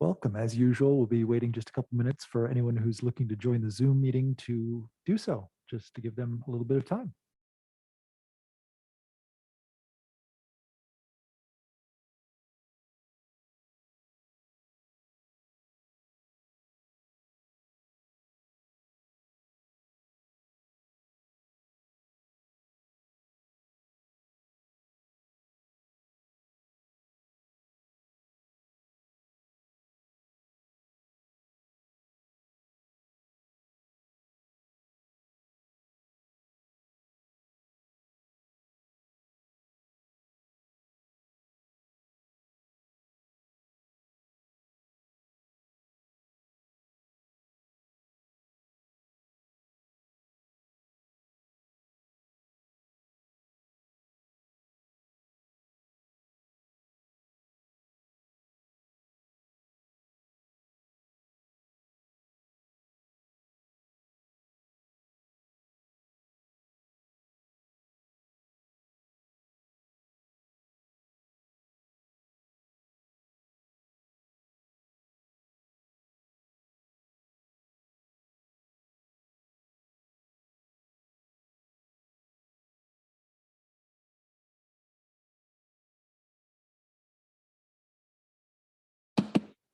Welcome. As usual, we'll be waiting just a couple minutes for anyone who's looking to join the Zoom meeting to do so, just to give them a little bit of time.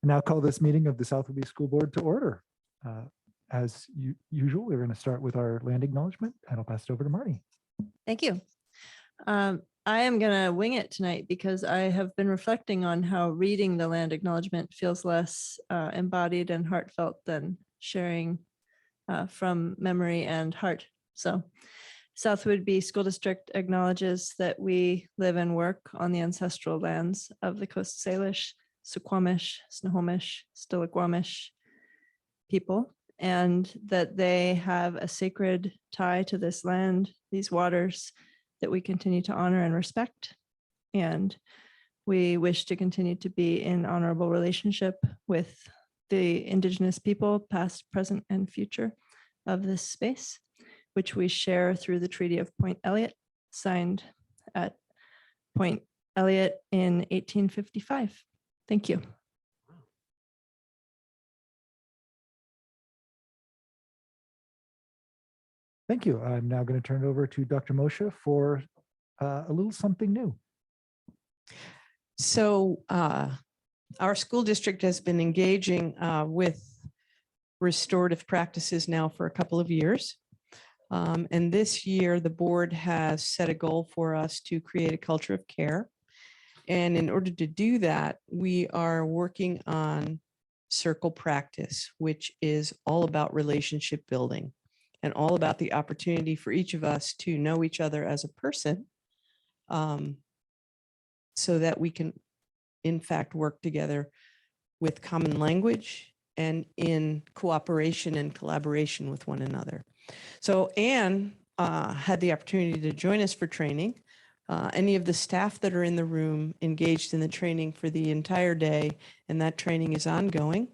I now call this meeting of the South Whidbey School Board to order. As usual, we're going to start with our land acknowledgement, and I'll pass it over to Marnie. Thank you. I am going to wing it tonight because I have been reflecting on how reading the land acknowledgement feels less embodied and heartfelt than sharing from memory and heart. So South Whidbey School District acknowledges that we live and work on the ancestral lands of the Coast Salish, Suquamish, Snohomish, Stillaguamish people, and that they have a sacred tie to this land, these waters, that we continue to honor and respect. And we wish to continue to be in honorable relationship with the Indigenous people, past, present, and future of this space, which we share through the Treaty of Point Elliott, signed at Point Elliott in 1855. Thank you. Thank you. I'm now going to turn it over to Dr. Moshe for a little something new. So our school district has been engaging with restorative practices now for a couple of years. And this year, the board has set a goal for us to create a culture of care. And in order to do that, we are working on circle practice, which is all about relationship building and all about the opportunity for each of us to know each other as a person, so that we can, in fact, work together with common language and in cooperation and collaboration with one another. So Anne had the opportunity to join us for training. Any of the staff that are in the room engaged in the training for the entire day, and that training is ongoing.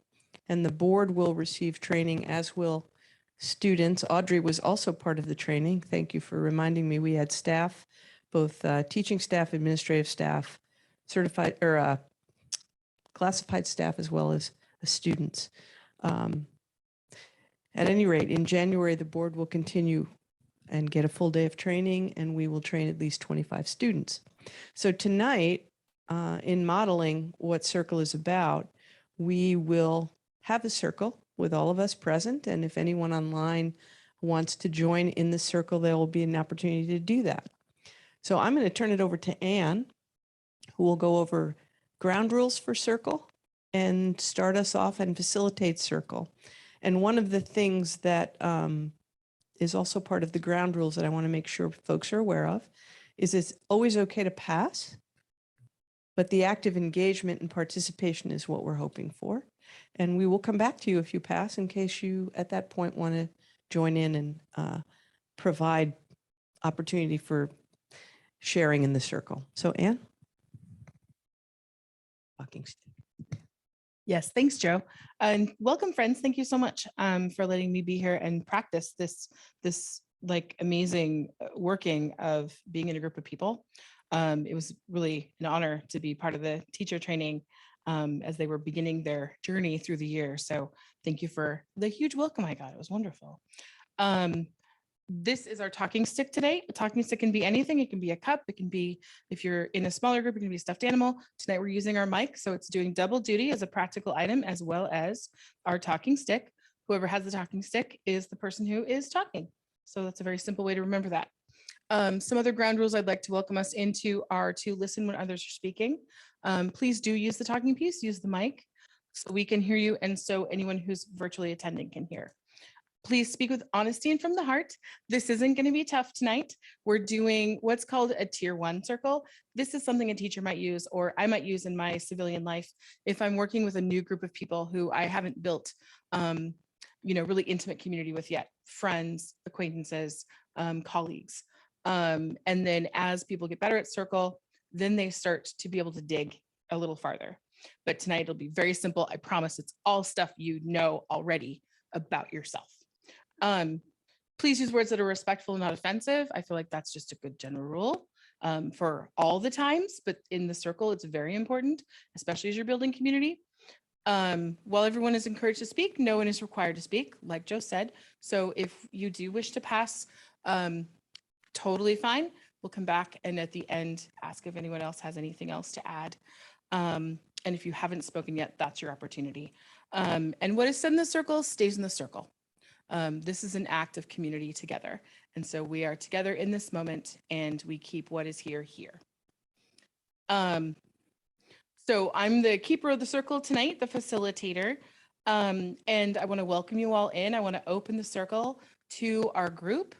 And the board will receive training, as will students. Audrey was also part of the training. Thank you for reminding me. We had staff, both teaching staff, administrative staff, certified or classified staff, as well as students. At any rate, in January, the board will continue and get a full day of training, and we will train at least 25 students. So tonight, in modeling what Circle is about, we will have a circle with all of us present, and if anyone online wants to join in the circle, there will be an opportunity to do that. So I'm going to turn it over to Anne, who will go over ground rules for Circle and start us off and facilitate Circle. And one of the things that is also part of the ground rules that I want to make sure folks are aware of is it's always okay to pass, but the active engagement and participation is what we're hoping for. And we will come back to you if you pass, in case you at that point want to join in and provide opportunity for sharing in the circle. So Anne? Walking stick. Yes, thanks, Joe. And welcome, friends. Thank you so much for letting me be here and practice this like amazing working of being in a group of people. It was really an honor to be part of the teacher training as they were beginning their journey through the year. So thank you for the huge welcome I got. It was wonderful. This is our talking stick today. A talking stick can be anything. It can be a cup. It can be, if you're in a smaller group, it can be a stuffed animal. Tonight we're using our mic, so it's doing double duty as a practical item as well as our talking stick. Whoever has the talking stick is the person who is talking. So that's a very simple way to remember that. Some other ground rules I'd like to welcome us into are to listen when others are speaking. Please do use the talking piece, use the mic so we can hear you and so anyone who's virtually attending can hear. Please speak with honesty and from the heart. This isn't going to be tough tonight. We're doing what's called a tier 1 circle. This is something a teacher might use or I might use in my civilian life if I'm working with a new group of people who I haven't built really intimate community with yet, friends, acquaintances, colleagues. And then as people get better at circle, then they start to be able to dig a little farther. But tonight it'll be very simple. I promise it's all stuff you know already about yourself. Please use words that are respectful and not offensive. I feel like that's just a good general rule for all the times, but in the circle, it's very important, especially as you're building community. While everyone is encouraged to speak, no one is required to speak, like Joe said. So if you do wish to pass, totally fine. We'll come back and at the end, ask if anyone else has anything else to add. And if you haven't spoken yet, that's your opportunity. And what is said in the circle stays in the circle. This is an act of community together. And so we are together in this moment and we keep what is here, here. So I'm the keeper of the circle tonight, the facilitator. And I want to welcome you all in. I want to open the circle to our group.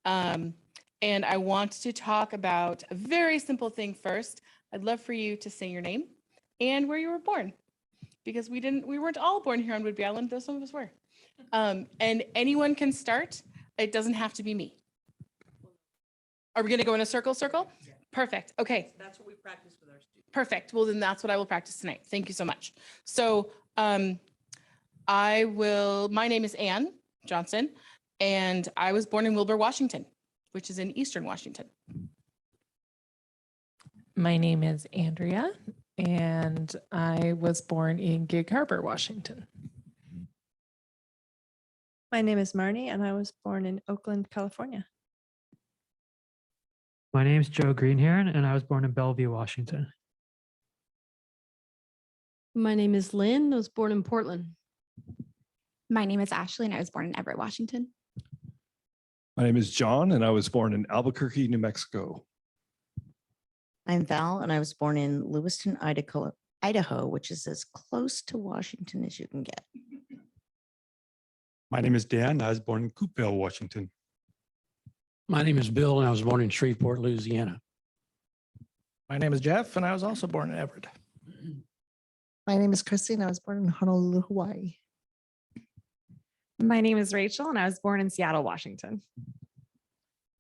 And I want to talk about a very simple thing first. I'd love for you to say your name and where you were born, because we weren't all born here on Whidbey Island, though some of us were. And anyone can start. It doesn't have to be me. Are we going to go in a circle? Yeah. Perfect. Okay. That's what we practice with our students. Perfect. Well, then that's what I will practice tonight. Thank you so much. So my name is Ann Johnson, and I was born in Wilbur, Washington, which is in Eastern Washington. My name is Andrea, and I was born in Gig Harbor, Washington. My name is Marnie, and I was born in Oakland, California. My name is Joe Greenhairn, and I was born in Bellevue, Washington. My name is Lynn. I was born in Portland. My name is Ashley, and I was born in Everett, Washington. My name is John, and I was born in Albuquerque, New Mexico. I'm Val, and I was born in Lewiston, Idaho, which is as close to Washington as you can get. My name is Dan. I was born in Coopville, Washington. My name is Bill, and I was born in Shreveport, Louisiana. My name is Jeff, and I was also born in Everett. My name is Christy, and I was born in Honolulu, Hawaii. My name is Rachel, and I was born in Seattle, Washington.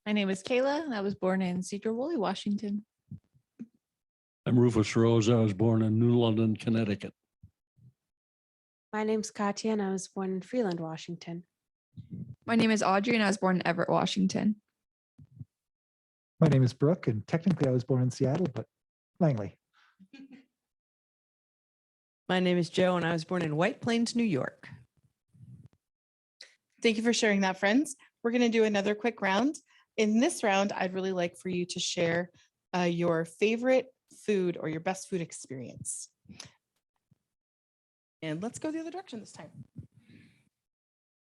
My name is Kayla, and I was born in Cedar-Woolley, Washington. I'm Rufus Rose. I was born in New London, Connecticut. My name's Katya, and I was born in Freeland, Washington. My name is Audrey, and I was born in Everett, Washington. My name is Brooke, and technically I was born in Seattle, but Langley. My name is Joe, and I was born in White Plains, New York. Thank you for sharing that, friends. We're going to do another quick round. In this round, I'd really like for you to share your favorite food or your best food experience. And let's go the other direction this time.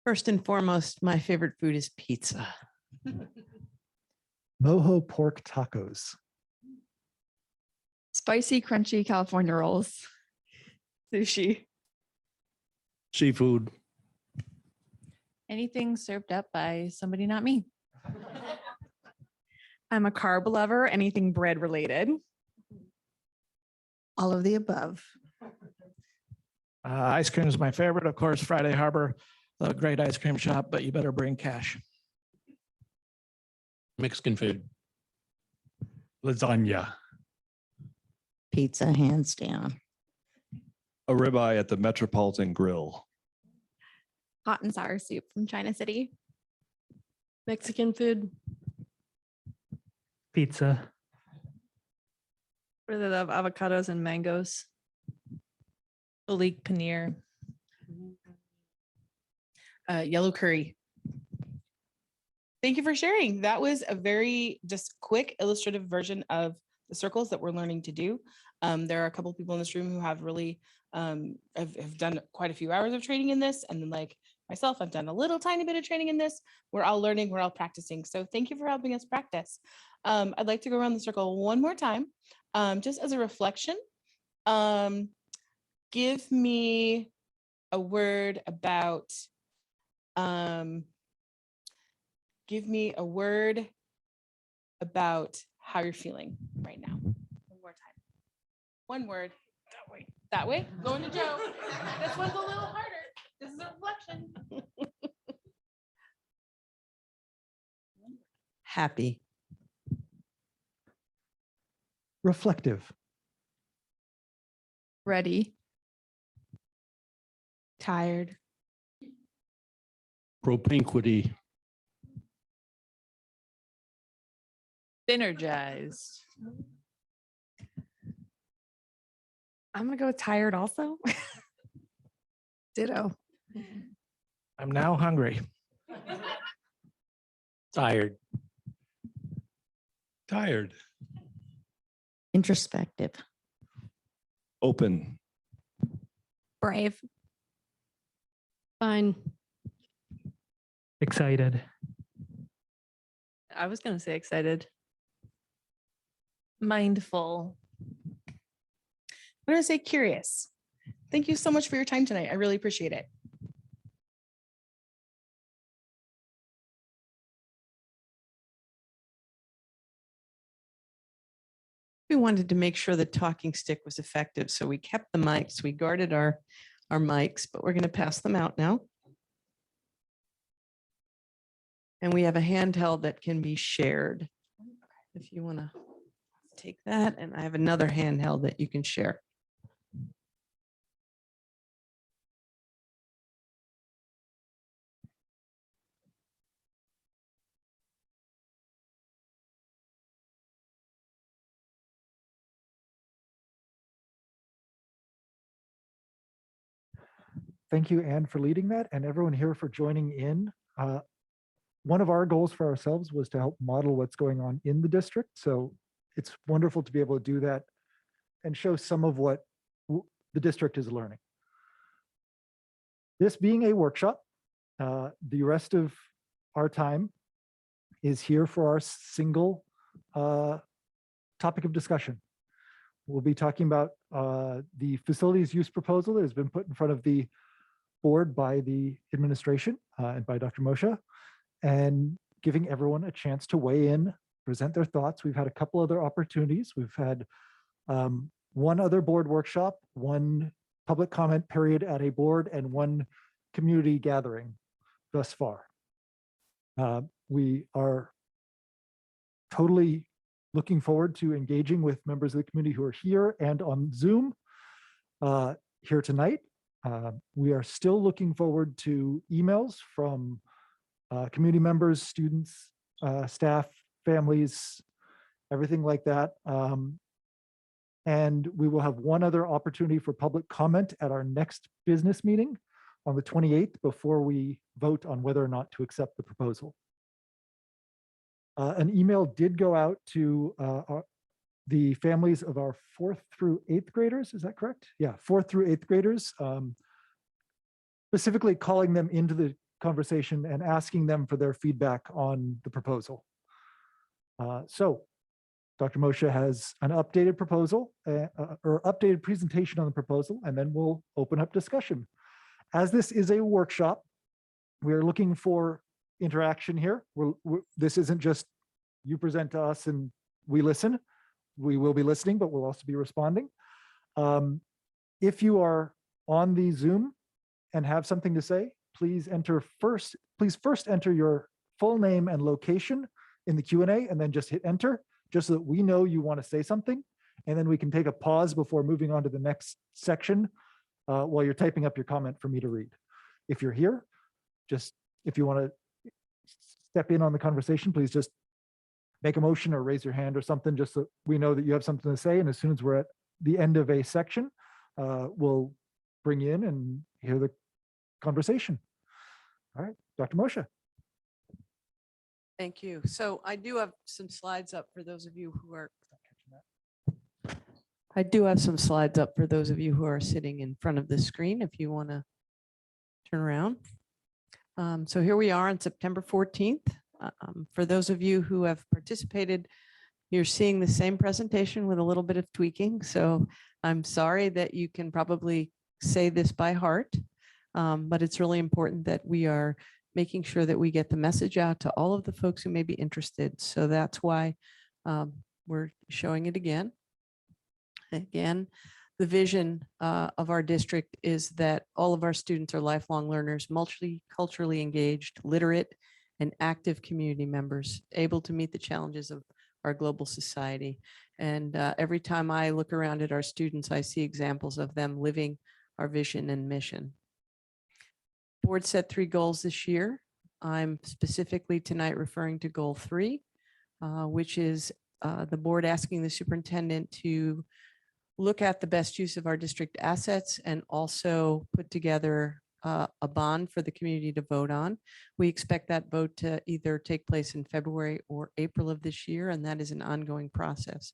First and foremost, my favorite food is pizza. Mojo pork tacos. Spicy, crunchy California rolls. Sushi. Seafood. Anything served up by somebody not me. I'm a carb lover, anything bread related. All of the above. Ice cream is my favorite. Of course, Friday Harbor, a great ice cream shop, but you better bring cash. Mexican food. Lasagna. Pizza, hands down. A ribeye at the Metropolitan Grill. Hot and sour soup from China City. Mexican food. Pizza. Really love avocados and mangoes. Malik Paneer. Yellow curry. Thank you for sharing. That was a very just quick illustrative version of the circles that we're learning to do. There are a couple people in this room who have really have done quite a few hours of training in this. And then like myself, I've done a little tiny bit of training in this. We're all learning, we're all practicing. So thank you for helping us practice. I'd like to go around the circle one more time, just as a reflection. Give me a word about how you're feeling right now. One more time. One word. That way. That way? Going to Joe. This one's a little harder. This is a reflection. Happy. Reflective. Ready. Tired. Propinquity. Energized. I'm gonna go with tired also. Ditto. I'm now hungry. Tired. Tired. Introspective. Open. Brave. Fine. Excited. I was going to say excited. Mindful. I'm going to say curious. Thank you so much for your time tonight. I really appreciate it. We wanted to make sure the talking stick was effective, so we kept the mics. We guarded our mics, but we're going to pass them out now. And we have a handheld that can be shared. If you want to take that, and I have another handheld that you can share. Thank you, Anne, for leading that, and everyone here for joining in. One of our goals for ourselves was to help model what's going on in the district. So it's wonderful to be able to do that and show some of what the district is learning. This being a workshop, the rest of our time is here for our single topic of discussion. We'll be talking about the facilities use proposal that has been put in front of the board by the administration and by Dr. Moshe, and giving everyone a chance to weigh in, present their thoughts. We've had a couple other opportunities. We've had one other board workshop, one public comment period at a board, and one community gathering thus far. We are totally looking forward to engaging with members of the community who are here and on Zoom here tonight. We are still looking forward to emails from community members, students, staff, families, everything like that. And we will have one other opportunity for public comment at our next business meeting on the 28th before we vote on whether or not to accept the proposal. An email did go out to the families of our 4th through 8th graders. Is that correct? Yeah, 4th through 8th graders, specifically calling them into the conversation and asking them for their feedback on the proposal. So Dr. Moshe has an updated proposal or updated presentation on the proposal, and then we'll open up discussion. As this is a workshop, we are looking for interaction here. This isn't just you present to us and we listen. We will be listening, but we'll also be responding. If you are on the Zoom and have something to say, please first enter your full name and location in the Q&A, and then just hit enter, just so that we know you want to say something. And then we can take a pause before moving on to the next section while you're typing up your comment for me to read. If you're here, just if you want to step in on the conversation, please just make a motion or raise your hand or something, just so we know that you have something to say. And as soon as we're at the end of a section, we'll bring in and hear the conversation. All right, Dr. Moshe. Thank you. So I do have some slides up for those of you who are. I do have some slides up for those of you who are sitting in front of the screen, if you want to turn around. So here we are on September 14th. For those of you who have participated, you're seeing the same presentation with a little bit of tweaking. So I'm sorry that you can probably say this by heart, but it's really important that we are making sure that we get the message out to all of the folks who may be interested. So that's why we're showing it again. Again, the vision of our district is that all of our students are lifelong learners, multiculturally engaged, literate, and active community members, able to meet the challenges of our global society. And every time I look around at our students, I see examples of them living our vision and mission. Board set 3 goals this year. I'm specifically tonight referring to goal 3, which is the board asking the superintendent to look at the best use of our district assets and also put together a bond for the community to vote on. We expect that vote to either take place in February or April of this year, and that is an ongoing process.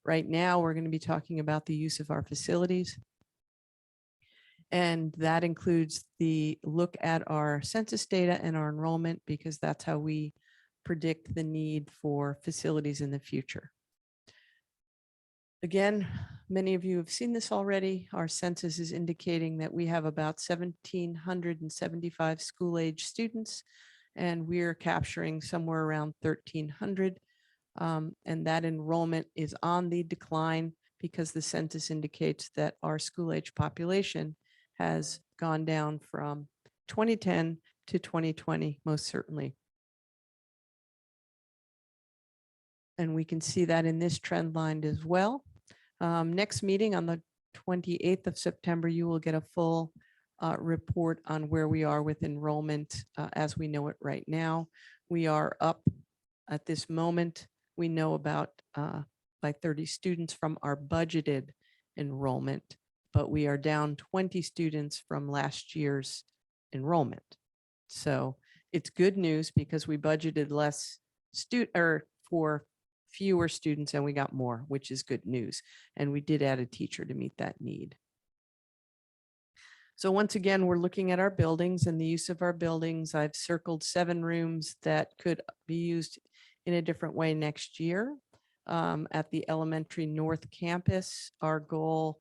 Right now, we're going to be talking about the use of our facilities. And that includes the look at our census data and our enrollment, because that's how we predict the need for facilities in the future. Again, many of you have seen this already. Our census is indicating that we have about 1,775 school-age students, and we're capturing somewhere around 1,300. And that enrollment is on the decline because the census indicates that our school-age population has gone down from 2010 to 2020, most certainly. And we can see that in this trend line as well. Next meeting on the 28th of September, you will get a full report on where we are with enrollment as we know it right now. We are up at this moment. We know about by 30 students from our budgeted enrollment, but we are down 20 students from last year's enrollment. So it's good news because we budgeted less for fewer students and we got more, which is good news. And we did add a teacher to meet that need. So once again, we're looking at our buildings and the use of our buildings. I've circled 7 rooms that could be used in a different way next year. At the elementary North Campus, our goal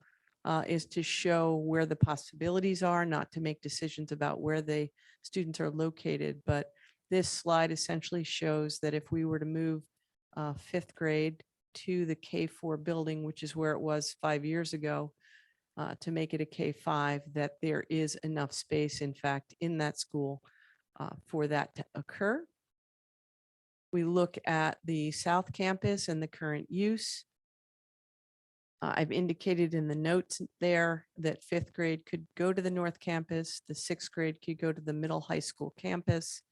is to show where the possibilities are, not to make decisions about where the students are located. But this slide essentially shows that if we were to move 5th grade to the K4 building, which is where it was 5 years ago, to make it a K5, that there is enough space, in fact, in that school for that to occur. We look at the South Campus and the current use. I've indicated in the notes there that 5th grade could go to the North Campus, the 6th grade could go to the middle high school campus.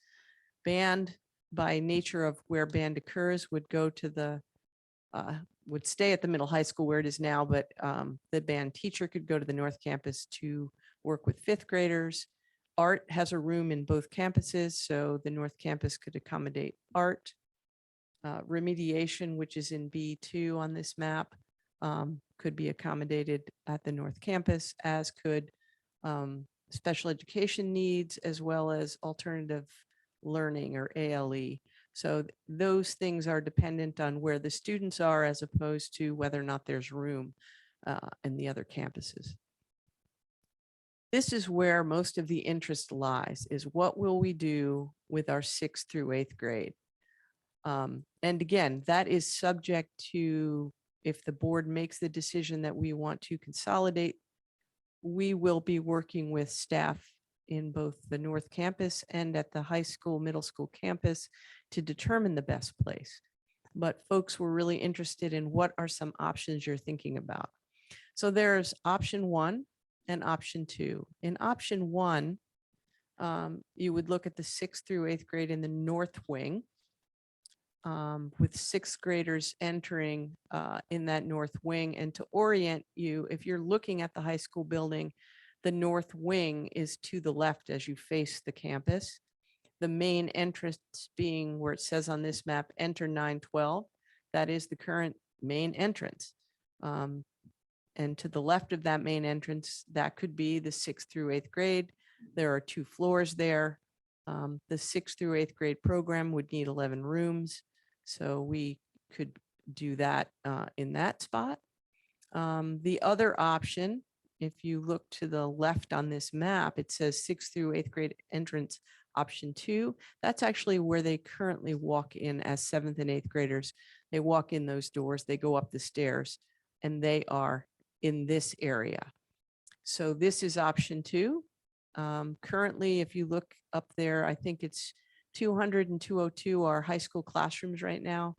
Band, by nature of where band occurs, would go to the would stay at the middle high school where it is now, but the band teacher could go to the North Campus to work with 5th graders. Art has a room in both campuses, so the North Campus could accommodate art. Remediation, which is in B2 on this map, could be accommodated at the North Campus, as could special education needs, as well as alternative learning or ALE. So those things are dependent on where the students are as opposed to whether or not there's room in the other campuses. This is where most of the interest lies, is what will we do with our 6th through 8th grade? And again, that is subject to, if the board makes the decision that we want to consolidate, we will be working with staff in both the North Campus and at the high school, middle school campus to determine the best place. But folks were really interested in what are some options you're thinking about. So there's option 1 and option 2. In option 1, you would look at the 6th through 8th grade in the north wing, with 6th graders entering in that north wing. And to orient you, if you're looking at the high school building, The north wing is to the left as you face the campus. The main entrance being where it says on this map, enter 912. That is the current main entrance. And to the left of that main entrance, that could be the 6th through 8th grade. There are 2 floors there. The 6th through 8th grade program would need 11 rooms. So we could do that in that spot. The other option, if you look to the left on this map, it says 6th through 8th grade entrance option 2. That's actually where they currently walk in as 7th and 8th graders. They walk in those doors, they go up the stairs, and they are in this area. So this is option 2. Currently, if you look up there, I think it's 200 and 202 are high school classrooms right now.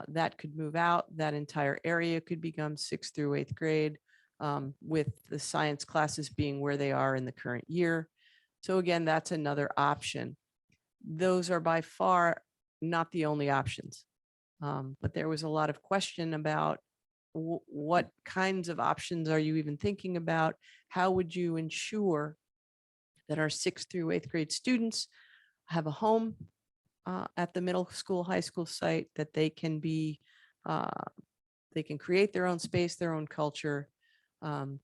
That could move out. That entire area could become 6th through 8th grade, with the science classes being where they are in the current year. So again, that's another option. Those are by far not the only options. But there was a lot of question about what kinds of options are you even thinking about? How would you ensure that our 6th through 8th grade students have a home at the middle school, high school site, that they can be, they can create their own space, their own culture.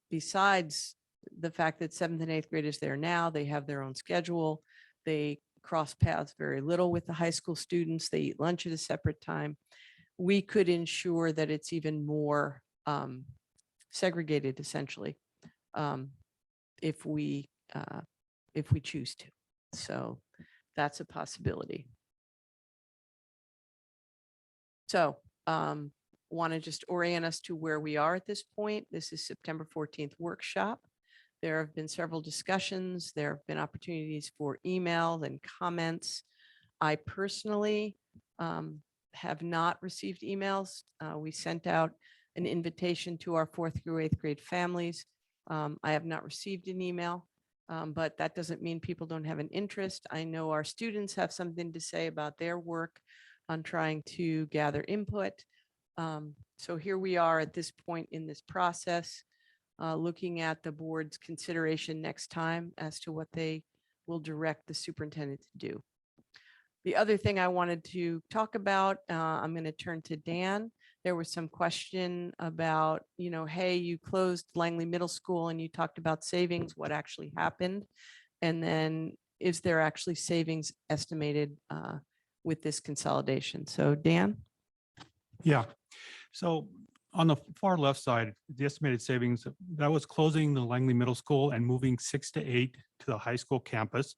Besides the fact that 7th and 8th grade is there now, they have their own schedule. They cross paths very little with the high school students. They eat lunch at a separate time. We could ensure that it's even more segregated, essentially, if we choose to. So that's a possibility. So want to just orient us to where we are at this point. This is September 14th workshop. There have been several discussions. There have been opportunities for emails and comments. I personally have not received emails. We sent out an invitation to our 4th through 8th grade families. I have not received an email, but that doesn't mean people don't have an interest. I know our students have something to say about their work on trying to gather input. So here we are at this point in this process, looking at the board's consideration next time as to what they will direct the superintendent to do. The other thing I wanted to talk about, I'm going to turn to Dan. There was some question about, hey, you closed Langley Middle School and you talked about savings, what actually happened? And then is there actually savings estimated with this consolidation? So Dan? Yeah. So on the far left side, the estimated savings, that was closing the Langley Middle School and moving 6 to 8 to the high school campus.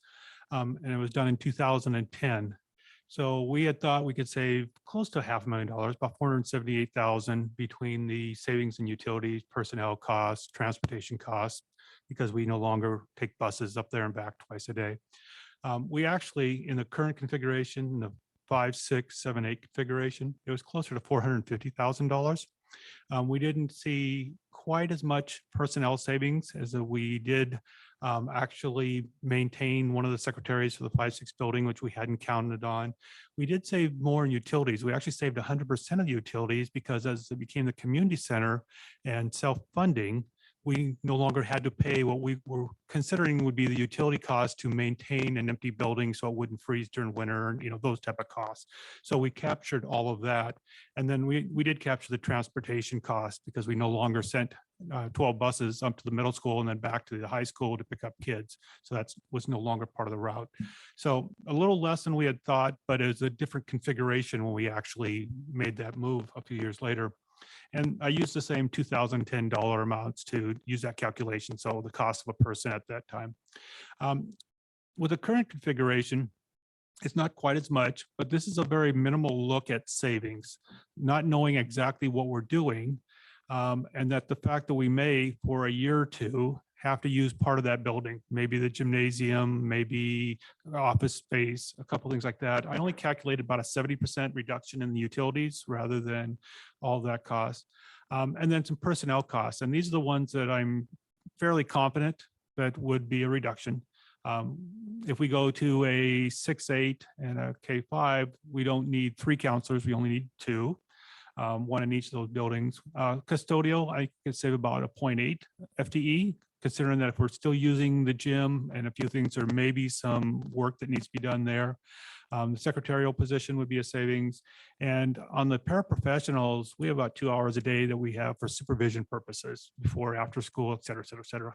And it was done in 2010. So we had thought we could save close to $500,000, about $478,000 between the savings and utilities, personnel costs, transportation costs, because we no longer take buses up there and back twice a day. We actually, in the current configuration, the 5, 6, 7, 8 configuration, it was closer to $450,000. We didn't see quite as much personnel savings as we did actually maintain one of the secretaries for the 5-6 building, which we hadn't counted on. We did save more in utilities. We actually saved 100% of the utilities because as it became the community center and self-funding, we no longer had to pay what we were considering would be the utility cost to maintain an empty building so it wouldn't freeze during winter and those type of costs. So we captured all of that. And then we did capture the transportation cost because we no longer sent 12 buses up to the middle school and then back to the high school to pick up kids. So that was no longer part of the route. So a little less than we had thought, but it was a different configuration when we actually made that move a few years later. And I used the same $2,010 amounts to use that calculation. So the cost of a person at that time. With the current configuration, it's not quite as much, but this is a very minimal look at savings, not knowing exactly what we're doing. And that the fact that we may, for a year or two, have to use part of that building, maybe the gymnasium, maybe office space, a couple things like that. I only calculated about a 70% reduction in the utilities rather than all that cost. And then some personnel costs. And these are the ones that I'm fairly confident that would be a reduction. If we go to a 6-8 and a K-5, we don't need 3 counselors, we only need 2. one in each of those buildings. Custodial, I could save about a 0.8 FTE, considering that if we're still using the gym and a few things, there may be some work that needs to be done there. The secretarial position would be a savings. And on the paraprofessionals, we have about 2 hours a day that we have for supervision purposes before, after school, et cetera, et cetera, et cetera.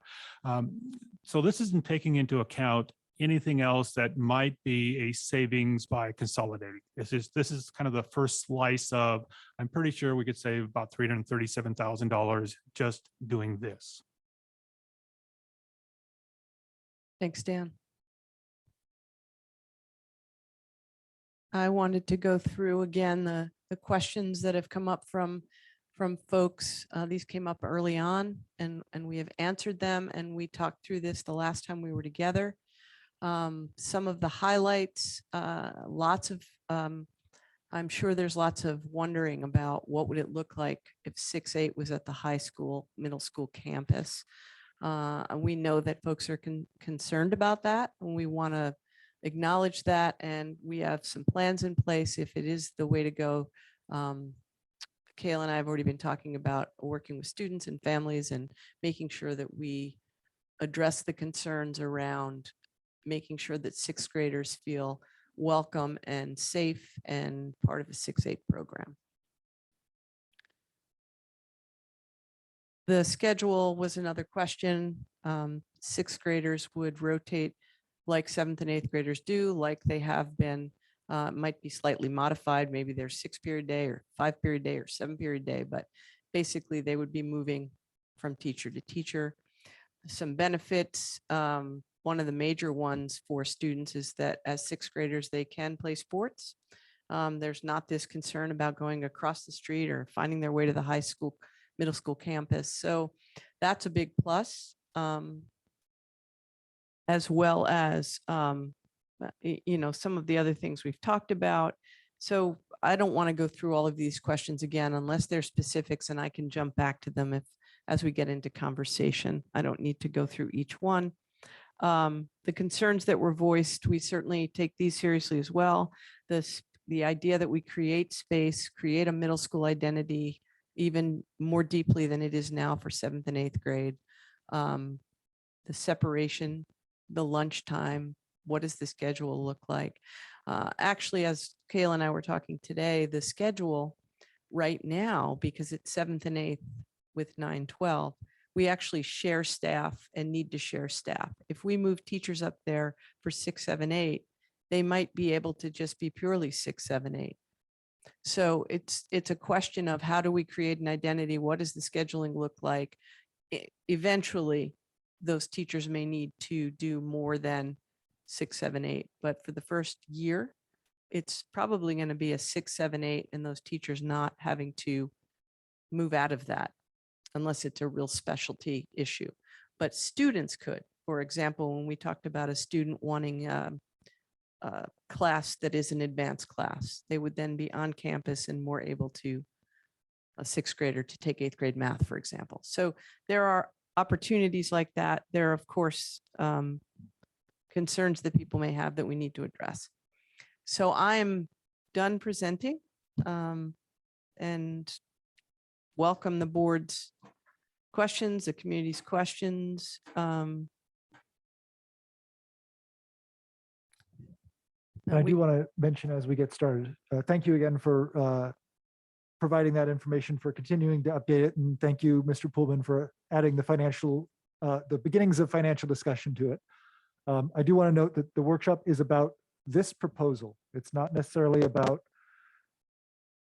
So this isn't taking into account anything else that might be a savings by consolidating. This is kind of the first slice of, I'm pretty sure we could save about $337,000 just doing this. Thanks, Dan. I wanted to go through again the questions that have come up from folks. These came up early on and we have answered them, and we talked through this the last time we were together. Some of the highlights, I'm sure there's lots of wondering about what would it look like if 6-8 was at the high school, middle school campus. And we know that folks are concerned about that, and we want to acknowledge that, and we have some plans in place if it is the way to go. Kayla and I have already been talking about working with students and families and making sure that we address the concerns around making sure that 6th graders feel welcome and safe and part of a 6-8 program. The schedule was another question. 6th graders would rotate like 7th and 8th graders do, like they have been. Might be slightly modified. Maybe there's 6-period day or 5-period day or 7-period day, but basically they would be moving from teacher to teacher. Some benefits. One of the major ones for students is that as 6th graders, they can play sports. There's not this concern about going across the street or finding their way to the high school, middle school campus. So that's a big plus. As well as, you know, some of the other things we've talked about. So I don't want to go through all of these questions again, unless they're specifics, and I can jump back to them as we get into conversation. I don't need to go through each one. The concerns that were voiced, we certainly take these seriously as well. The idea that we create space, create a middle school identity even more deeply than it is now for 7th and 8th grade. The separation, the lunchtime, what does the schedule look like? Actually, as Kayla and I were talking today, the schedule right now, because it's 7th and 8th with 9-12, we actually share staff and need to share staff. If we move teachers up there for 6, 7, 8, they might be able to just be purely 6, 7, 8. So it's a question of how do we create an identity? What does the scheduling look like? Eventually, those teachers may need to do more than 6, 7, 8, but for the first year, it's probably going to be a 6, 7, 8, and those teachers not having to move out of that unless it's a real specialty issue. But students could. For example, when we talked about a student wanting a class that is an advanced class, they would then be on campus and more able to, a 6th grader to take 8th grade math, for example. So there are opportunities like that. There are, of course, concerns that people may have that we need to address. So I'm done presenting and welcome the board's questions, the community's questions. I do want to mention as we get started, thank you again for providing that information, for continuing to update it. And thank you, Mr. Pullman, for adding the financial, the beginnings of financial discussion to it. I do want to note that the workshop is about this proposal. It's not necessarily about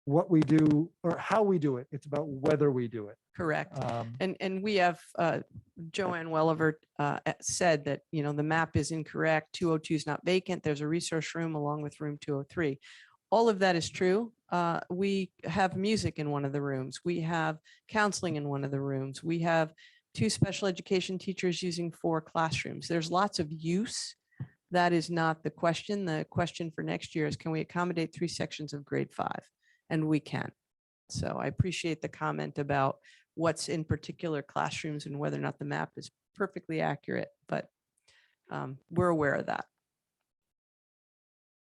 what we do or how we do it. It's about whether we do it. Correct. And we have, Joanne Welliver said that, you know, the map is incorrect. 202 is not vacant. There's a resource room along with room 203. All of that is true. We have music in one of the rooms. We have counseling in one of the rooms. We have 2 special education teachers using 4 classrooms. There's lots of use. That is not the question. The question for next year is, can we accommodate 3 sections of grade 5? And we can. So I appreciate the comment about what's in particular classrooms and whether or not the map is perfectly accurate, but we're aware of that.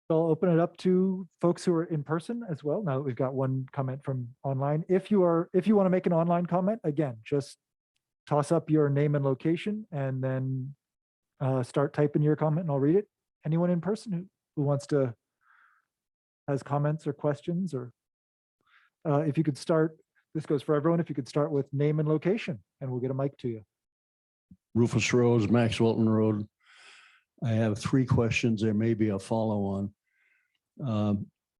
I'll open it up to folks who are in person as well. Now that we've got one comment from online. If you want to make an online comment, again, just toss up your name and location and then start typing your comment and I'll read it. Anyone in person who wants to, has comments or questions, or if you could start, this goes for everyone, if you could start with name and location and we'll get a mic to you. Rufus Rose, Max Walton Road. I have 3 questions. There may be a follow-on.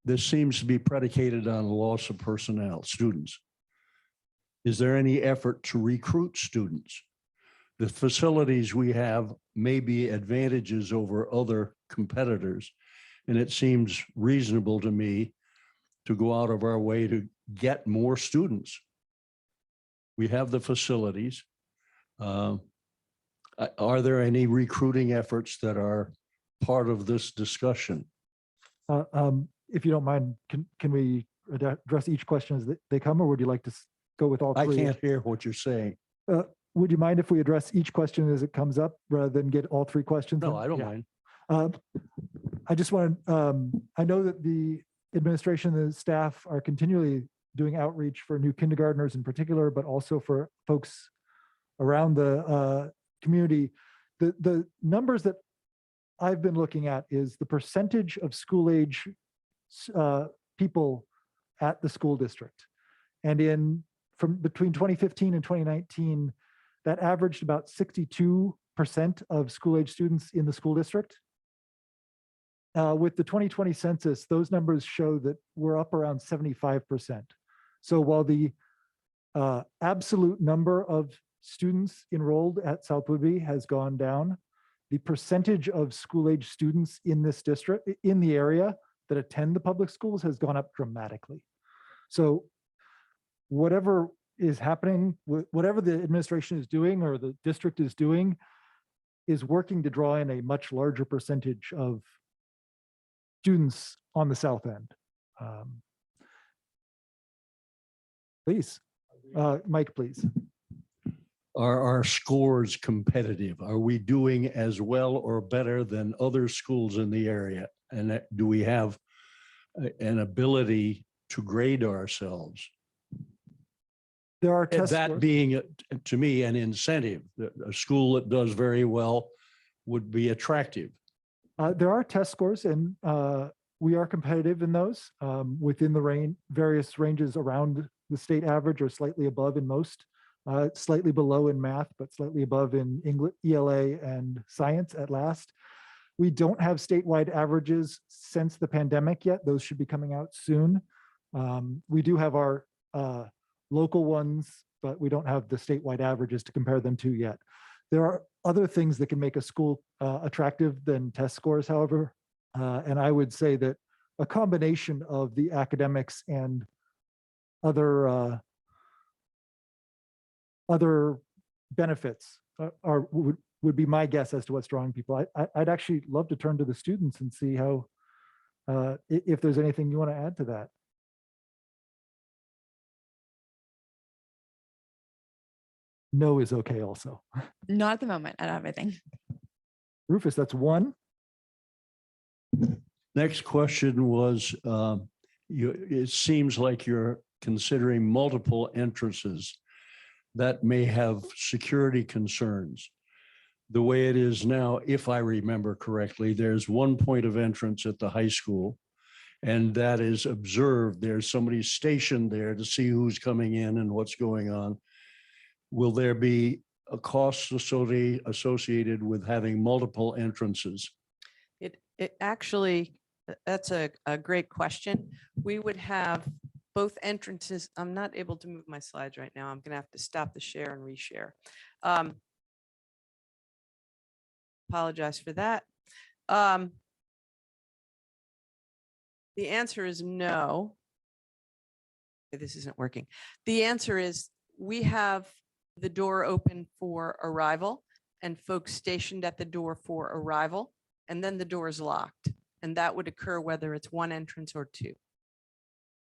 This seems to be predicated on loss of personnel, students. Is there any effort to recruit students? The facilities we have may be advantages over other competitors, and it seems reasonable to me to go out of our way to get more students. We have the facilities. Are there any recruiting efforts that are part of this discussion? If you don't mind, can we address each question as they come, or would you like to go with all 3? I can't hear what you're saying. Would you mind if we address each question as it comes up rather than get all 3 questions? No, in? I don't Yeah. mind. I just want to, I know that the administration and the staff are continually doing outreach for new kindergartners in particular, but also for folks around the community. The numbers that I've been looking at is the percentage of school age people at the school district. And from between 2015 and 2019, that averaged about 62% of school age students in the school district. With the 2020 census, those numbers show that we're up around 75%. So while the absolute number of students enrolled at South Whidbey has gone down, the percentage of school age students in this district, in the area that attend the public schools, has gone up dramatically. So whatever is happening, whatever the administration is doing or the district is doing, is working to draw in a much larger percentage of students on the south end. Please, Mike, please. Are our scores competitive? Are we doing as well or better than other schools in the area? And do we have an ability to grade ourselves? There are test that scores. being, to me, an incentive. A school that does very well would be attractive. There are test scores, and we are competitive in those within the various ranges around the state average or slightly above in most, slightly below in math, but slightly above in English, ELA, and science at last. We don't have statewide averages since the pandemic yet. Those should be coming out soon. We do have our local ones, but we don't have the statewide averages to compare them to yet. There are other things that can make a school attractive than test scores, however. And I would say that a combination of the academics and other benefits would be my guess as to what's drawing people. I'd actually love to turn to the students and see how, if there's anything you want to add to that. No is okay also. Not at the moment. I don't have anything. Rufus, that's 1. Next question was, it seems like you're considering multiple entrances that may have security concerns. The way it is now, if I remember correctly, there's one point of entrance at the high school, and that is observed. There's somebody stationed there to see who's coming in and what's going on. Will there be a cost associated with having multiple entrances? It actually, that's a great question. We would have both entrances. I'm not able to move my slides right now. I'm going to have to stop the share and reshare. Apologize for that. The answer is no. Okay, this isn't working. The answer is we have the door open for arrival and folks stationed at the door for arrival, and then the door is locked. And that would occur whether it's one entrance or 2.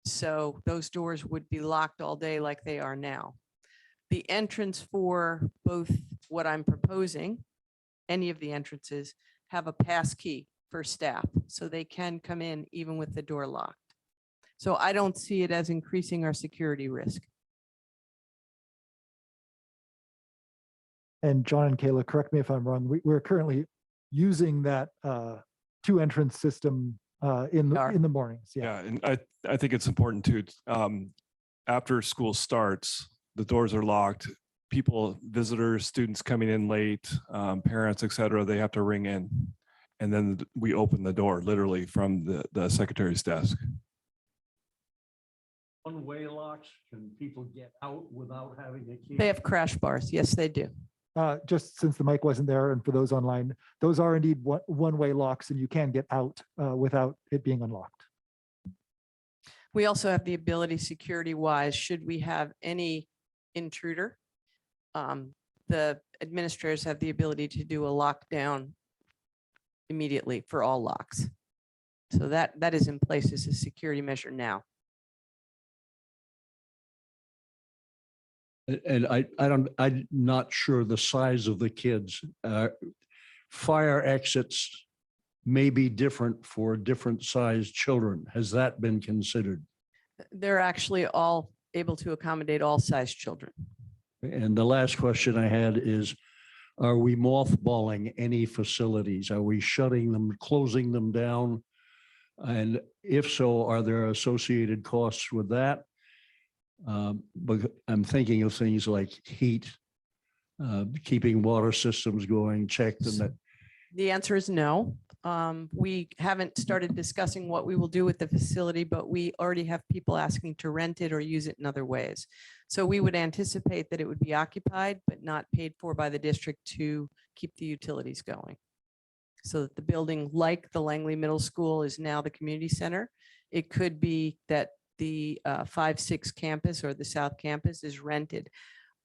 So those doors would be locked all day like they are now. The entrance for both what I'm proposing, any of the entrances, have a pass key. for staff, so they can come in even with the door locked. So I don't see it as increasing our security risk. And John and Kayla, correct me if I'm wrong, we're currently using that two entrance system in the mornings. Yeah, and I think it's important too. After school starts, the doors are locked. People, visitors, students coming in late, parents, et cetera, they have to ring in. And then we open the door literally from the secretary's desk. One-way locks, can people get out without having a key? They have crash bars. Yes, they do. Just since the mic wasn't there, and for those online, those are indeed one-way locks, and you can get out without it being unlocked. We also have the ability, security-wise, should we have any intruder, the administrators have the ability to do a lockdown immediately for all locks. So that is in place as a security measure now. And I'm not sure the size of the kids. Fire exits may be different for different sized children. Has that been considered? They're actually all able to accommodate all size children. And the last question I had is, are we mothballing any facilities? Are we shutting them, closing them down? And if so, are there associated costs with that? But I'm thinking of things like heat, keeping water systems going, check them. The answer is no. We haven't started discussing what we will do with the facility, but we already have people asking to rent it or use it in other ways. So we would anticipate that it would be occupied, but not paid for by the district to keep the utilities going. So that the building, like the Langley Middle School, is now the community center. It could be that the 5-6 campus or the South Campus is rented.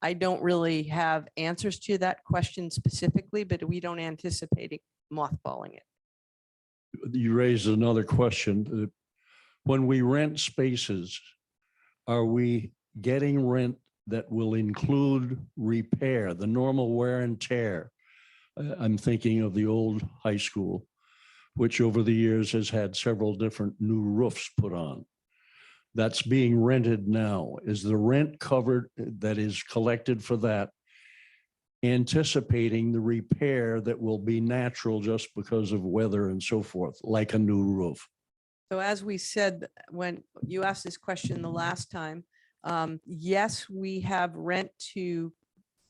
I don't really have answers to that question specifically, but we don't anticipate mothballing it. You raised another question. When we rent spaces, are we getting rent that will include repair, the normal wear and tear? I'm thinking of the old high school, which over the years has had several different new roofs put on. That's being rented now. Is the rent covered that is collected for that, anticipating the repair that will be natural just because of weather and so forth, like a new roof? So as we said, when you asked this question the last time, yes, we have rent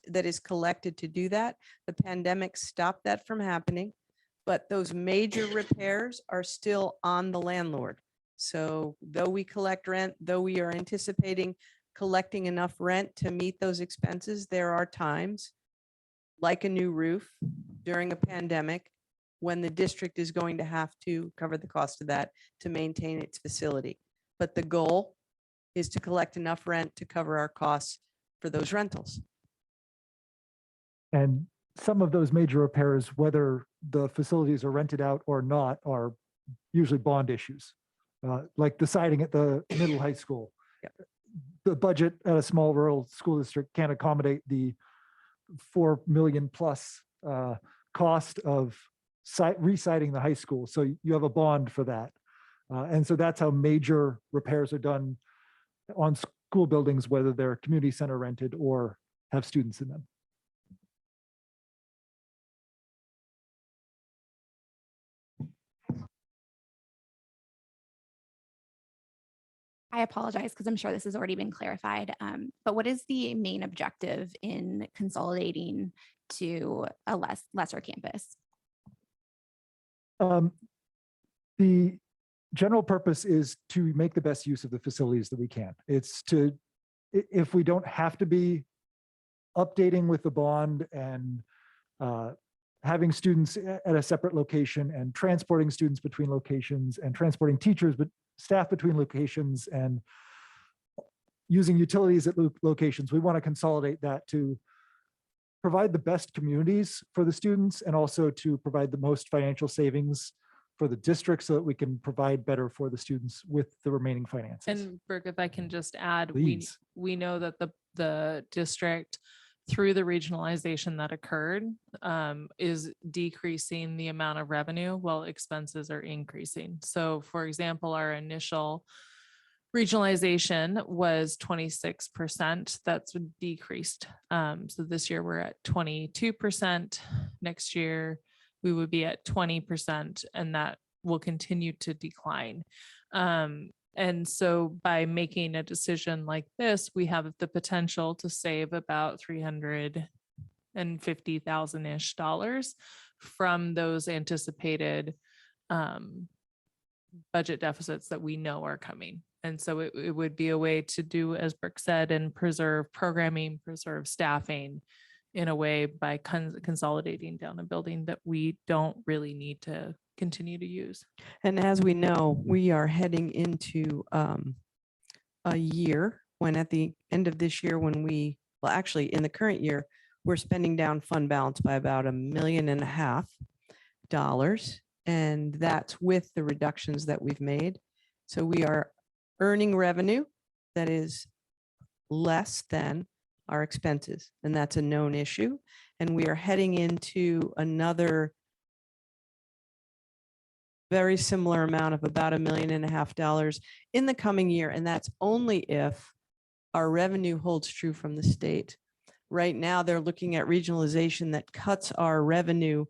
that is collected to do that. The pandemic stopped that from happening, but those major repairs are still on the landlord. So though we collect rent, though we are anticipating collecting enough rent to meet those expenses, there are times, like a new roof during a pandemic, when the district is going to have to cover the cost of that to maintain its facility. But the goal is to collect enough rent to cover our costs for those rentals. And some of those major repairs, whether the facilities are rented out or not, are usually bond issues. Like the siding at the middle high school. The budget at a small rural school district can't accommodate the $4 million plus cost of re-siding the high school. So you have a bond for that. And so that's how major repairs are done on school buildings, whether they're community center rented or have students in them. I apologize because I'm sure this has already been clarified. But what is the main objective in consolidating to a lesser campus? The general purpose is to make the best use of the facilities that we can. It's to, if we don't have to be updating with the bond and having students at a separate location and transporting students between locations and transporting teachers, but staff between locations and using utilities at locations, we want to consolidate that to provide the best communities for the students and also to provide the most financial savings for the district so that we can provide better for the students with the remaining finances. And Burke, if I can just add, Please. we know that the district through the regionalization that occurred, is decreasing the amount of revenue while expenses are increasing. So for example, our initial regionalization was 26%. That's decreased. So this year we're at 22%. Next year we would be at 20%, and that will continue to decline. And so by making a decision like this, we have the potential to save about $350,000-ish from those anticipated budget deficits that we know are coming. And so it would be a way to do, as Brooke said, and preserve programming, preserve staffing in a way by consolidating down a building that we don't really need to continue to use. And as we know, we are heading into a year when at the end of this year, when well, actually in the current year, we're spending down fund balance by about $1.5 million. And that's with the reductions that we've made. So we are earning revenue that is less than our expenses, and that's a known issue. And we are heading into another very similar amount of about $1.5 million in the coming year. And that's only if our revenue holds true from the state. Right now, they're looking at regionalization that cuts our revenue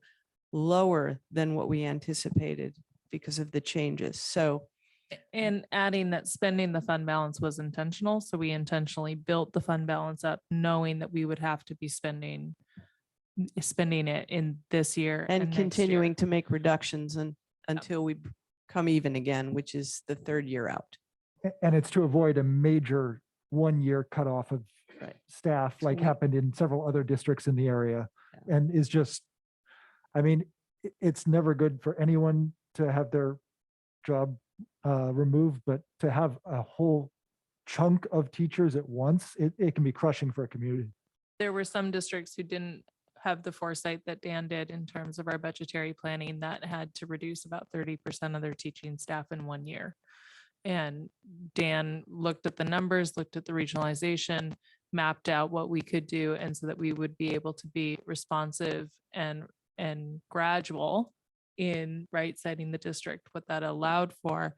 lower than what we anticipated because of the changes. So, and adding that spending the fund balance was intentional. So we intentionally built the fund balance up knowing that we would have to be spending it in this year and next continuing year. to make reductions until we come even again, which is the third year out. And it's to avoid a major 1-year cutoff of staff like happened in several other districts in the area. And is just, I mean, it's never good for anyone to have their job removed, but to have a whole chunk of teachers at once, it can be crushing for a community. There were some districts who didn't have the foresight that Dan did in terms of our budgetary planning that had to reduce about 30% of their teaching staff in 1 year. And Dan looked at the numbers, looked at the regionalization, mapped out what we could do, and so that we would be able to be responsive and gradual in right setting the district. What that allowed for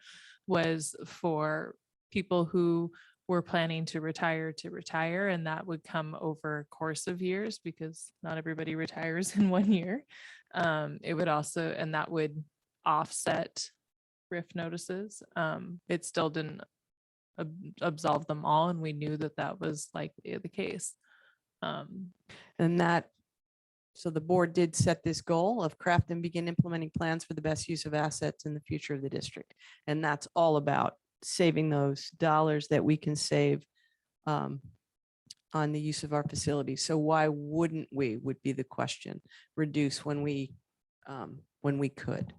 was for people who were planning to retire, and that would come over a course of years because not everybody retires in 1 year. It would also, and that would offset RIF notices. It still didn't absolve them all, and we knew that that was likely the case. So the board did set this goal of craft and begin implementing plans for the best use of assets in the future of the district. And that's all about saving those dollars that we can save on the use of our facilities. So why wouldn't we, would be the question, reduce when we could.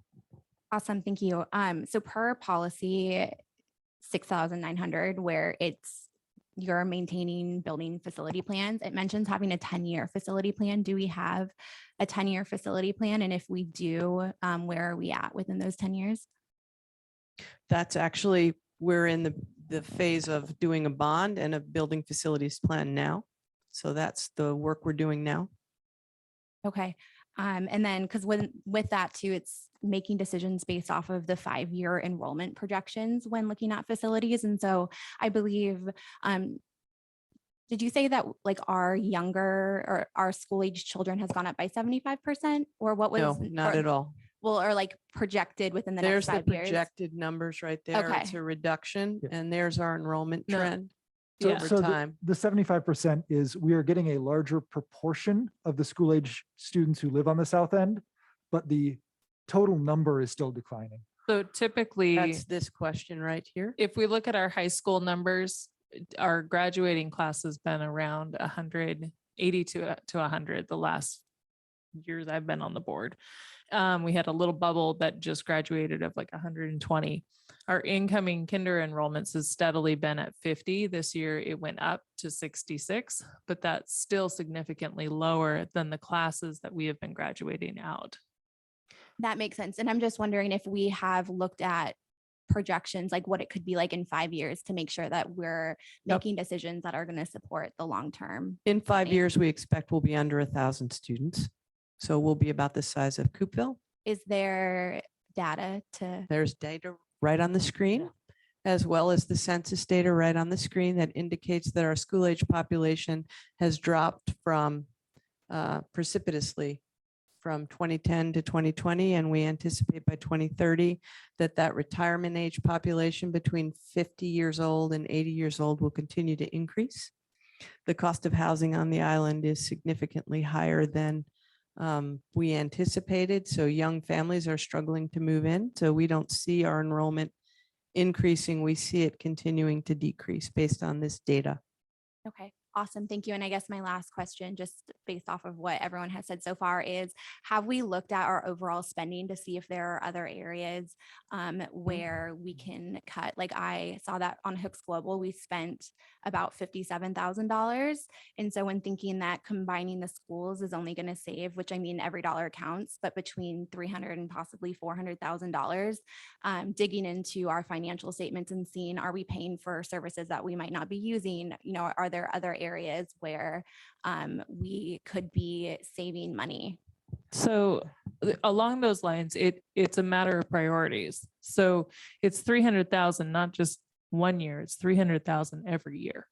Awesome, thank you. So per policy 6,900, where you're maintaining building facility plans, it mentions having a 10-year facility plan. Do we have a 10-year facility plan? And if we do, where are we at within those 10 years? That's actually, we're in the phase of doing a bond and a building facilities plan now. So that's the work we're doing now. Okay. And then, because with that too, it's making decisions based off of the 5-year enrollment projections when looking at facilities. And so I believe, did you say that like our younger or our school age children has gone up by 75%, or what was? No, not at all. Well, or like projected within the There's next the 5 years. projected numbers right there. Okay. It's a reduction, and there's our enrollment No. trend So, over so time. the 75% is we are getting a larger proportion of the school age students who live on the south end, but the total number is still declining. So typically, That's this question right here. if we look at our high school numbers, our graduating class has been around 180 to 100 the last years I've been on the board. We had a little bubble that just graduated of like 120. Our incoming kinder enrollments has steadily been at 50. This year it went up to 66, but that's still significantly lower than the classes that we have been graduating out. That makes sense. And I'm just wondering if we have looked at projections, like what it could be like in 5 years to make sure that we're Yep. making decisions that are going to support the long-term. In 5 planning. years, we expect we'll be under 1,000 students. So we'll be about the size of Coopville. Is there data to, There's data right on the screen, as well as the census data right on the screen that indicates that our school age population has dropped from precipitously from 2010 to 2020. And we anticipate by 2030 that retirement age population between 50 years old and 80 years old will continue to increase. The cost of housing on the island is significantly higher than we anticipated. So young families are struggling to move in. So we don't see our enrollment increasing. We see it continuing to decrease based on this data. okay, awesome. Thank you. And I guess my last question, just based off of what everyone has said so far, is have we looked at our overall spending to see if there are other areas where we can cut? Like I saw that on Hooks Global, we spent about $57,000. And so when thinking that combining the schools is only going to save, which I mean, every dollar counts, but between $300,000 and possibly $400,000, digging into our financial statements and seeing, are we paying for services that we might not be using? You know, are there other areas where we could be saving money? So along those lines, it's a matter of priorities. So it's 300,000, not just 1 year, it's 300,000 every year.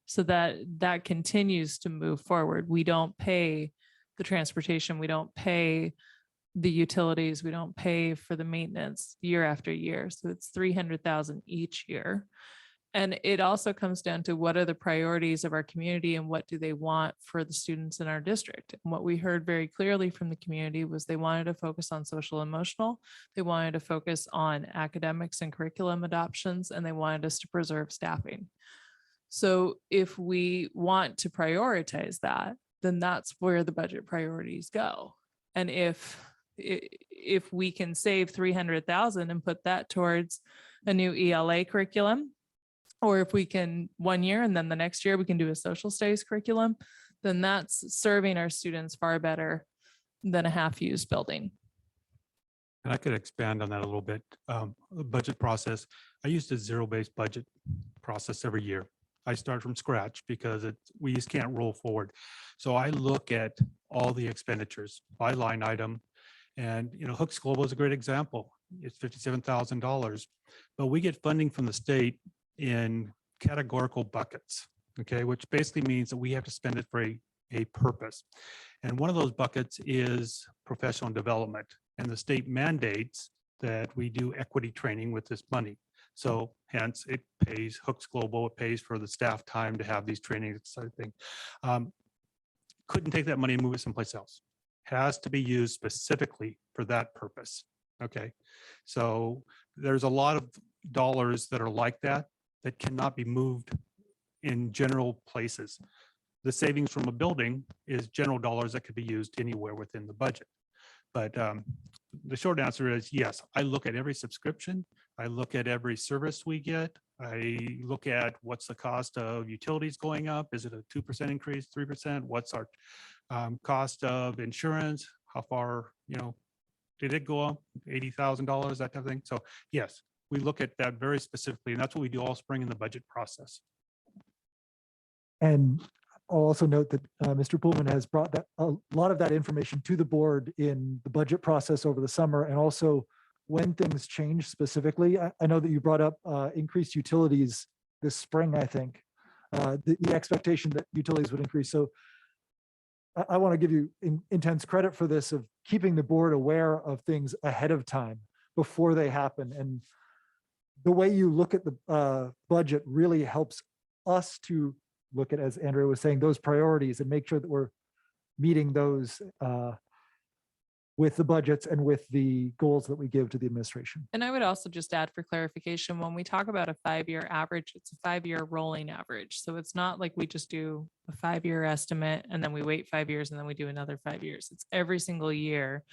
So that continues to move forward. We don't pay the transportation, we don't pay the utilities, we don't pay for the maintenance year after year. So it's 300,000 each year. And it also comes down to what are the priorities of our community and what do they want for the students in our district. And what we heard very clearly from the community was they wanted to focus on social emotional, they wanted to focus on academics and curriculum adoptions, and they wanted us to preserve staffing. So if we want to prioritize that, then that's where the budget priorities go. And if we can save 300,000 and put that towards a new ELA curriculum, or if we can 1 year and then the next year we can do a social studies curriculum, then that's serving our students far better than a half-used building. And I could expand on that a little bit. The budget process, I used a zero-based budget process every year. I start from scratch because we just can't roll forward. So I look at all the expenditures by line item. And, you know, Hooks Global is a great example. It's $57,000, but we get funding from the state in categorical buckets, okay, which basically means that we have to spend it for a purpose. And one of those buckets is professional development, and the state mandates that we do equity training with this money. So hence it pays Hooks Global, it pays for the staff time to have these trainings, sort of thing. Couldn't take that money and move it someplace else. Has to be used specifically for that purpose. Okay, so there's a lot of dollars that are like that cannot be moved in general places. The savings from a building is general dollars that could be used anywhere within the budget. But the short answer is yes, I look at every subscription. I look at every service we get. I look at what's the cost of utilities going up. Is it a 2% increase, 3%? What's our cost of insurance? How far, you know, did it go up? $80,000, that type of thing. So yes, we look at that very specifically, and that's what we do all spring in the budget process. And I'll also note that Mr. Pullman has brought that a lot of that information to the board in the budget process over the summer, and also when things change specifically. I know that you brought up increased utilities this spring, I think, the expectation that utilities would increase. So I want to give you intense credit for this, of keeping the board aware of things ahead of time before they happen. And the way you look at the budget really helps us to look at, as Andrea was saying, those priorities and make sure that we're meeting those with the budgets and with the goals that we give to the administration. And I would also just add for clarification, when we talk about a 5-year average, it's a 5-year rolling average. So it's not like we just do a 5-year estimate and then we wait 5 years and then we do another 5 years. It's every single year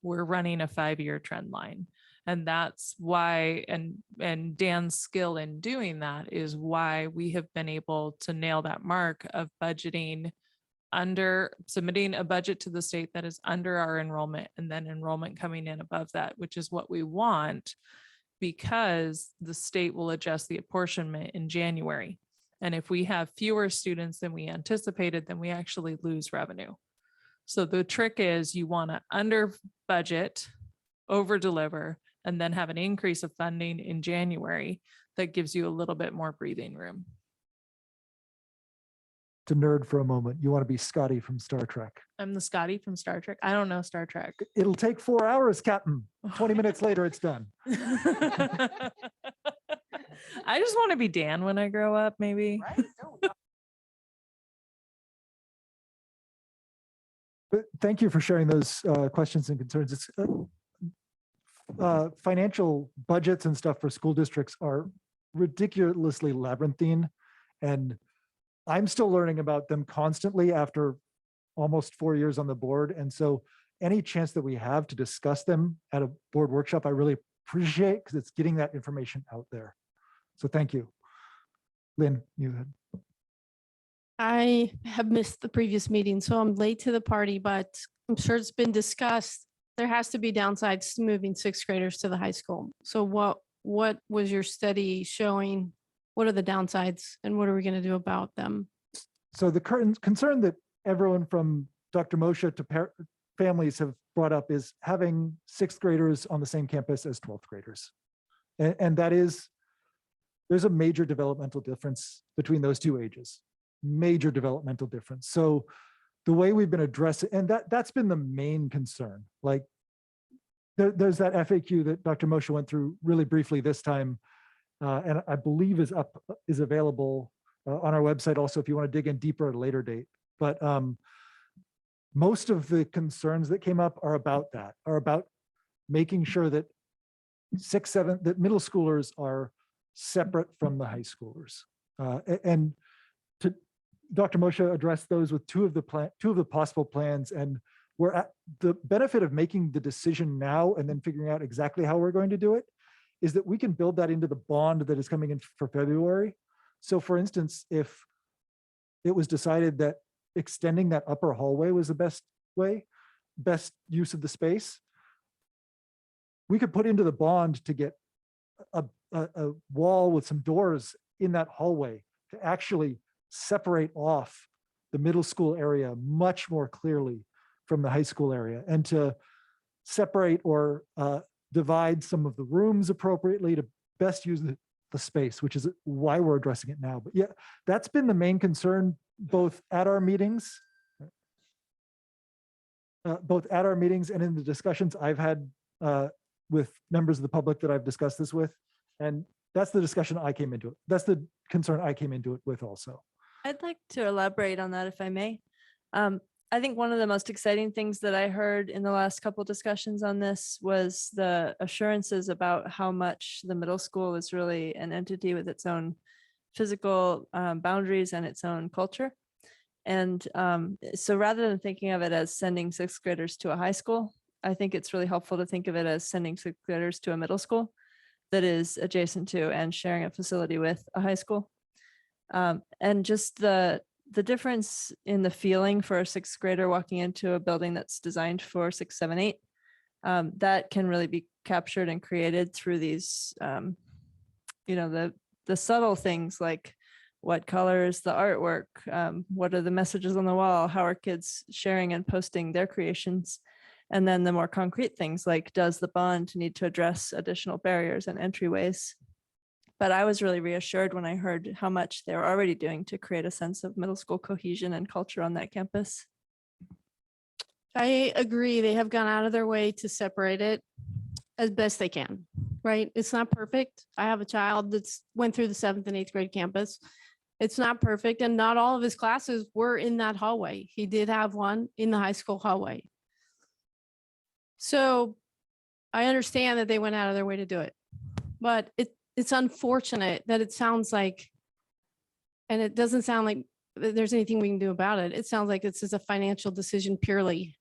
we're running a 5-year trend line. And that's why, and Dan's skill in doing that is why we have been able to nail that mark of budgeting submitting a budget to the state that is under our enrollment, and then enrollment coming in above that, which is what we want. because the state will adjust the apportionment in January. And if we have fewer students than we anticipated, then we actually lose revenue. So the trick is you want to under budget, over deliver, and then have an increase of funding in January that gives you a little bit more breathing room. To nerd for a moment, you want to be Scotty from Star Trek. I'm the Scotty from Star Trek. I don't know Star Trek. It'll take 4 hours, Captain. 20 minutes later, it's done. I just want to be Dan when I grow up, maybe. But thank you for sharing those questions and concerns. It's financial budgets and stuff for school districts are ridiculously labyrinthine, and I'm still learning about them constantly after almost 4 years on the board. And so any chance that we have to discuss them at a board workshop, I really appreciate, because it's getting that information out there. So thank you. Lynn, you had. I have missed the previous meeting, so I'm late to the party, but I'm sure it's been discussed. There has to be downsides to moving sixth graders to the high school. So what was your study showing? What are the downsides and what are we going to do about them? So the current concern that everyone from Dr. Moshe to families have brought up is having sixth graders on the same campus as 12th graders. And that is, there's a major developmental difference between those two ages, major developmental difference. So the way we've been addressing, and that's been the main concern. Like there's that FAQ that Dr. Moshe went through really briefly this time, and I believe is available on our website also if you want to dig in deeper at a later date. But most of the concerns that came up are about that, are about making sure that 6th, 7th, that middle schoolers are separate from the high schoolers. And to Dr. Moshe addressed those with two of the possible plans, and we're at the benefit of making the decision now and then figuring out exactly how we're going to do it is that we can build that into the bond that is coming in for February. So for instance, if it was decided that extending that upper hallway was the best use of the space, we could put into the bond to get a wall with some doors in that hallway to actually separate off the middle school area much more clearly from the high school area, and to separate or divide some of the rooms appropriately to best use the space, which is why we're addressing it now. But yeah, that's been the main concern, both at our meetings and in the discussions I've had with members of the public that I've discussed this with. And that's the discussion I came into it. That's the concern I came into it with also. I'd like to elaborate on that if I may. I think one of the most exciting things that I heard in the last couple discussions on this was the assurances about how much the middle school is really an entity with its own physical boundaries and its own culture. And so rather than thinking of it as sending sixth graders to a high school, I think it's really helpful to think of it as sending sixth graders to a middle school that is adjacent to and sharing a facility with a high school. And just the difference in the feeling for a sixth grader walking into a building that's designed for 6, 7, 8, that can really be captured and created through these, the subtle things like what color is the artwork, what are the messages on the wall, how are kids sharing and posting their creations, and then the more concrete things like, does the bond need to address additional barriers and entryways? But I was really reassured when I heard how much they're already doing to create a sense of middle school cohesion and culture on that campus. I agree. They have gone out of their way to separate it as best they can, right? It's not perfect. I have a child that's went through the 7th and 8th grade campus. It's not perfect. And not all of his classes were in that hallway. He did have one in the high school hallway. So I understand that they went out of their way to do it, but it's unfortunate that it sounds like, and it doesn't sound like there's anything we can do about it. It sounds like this is a financial decision purely,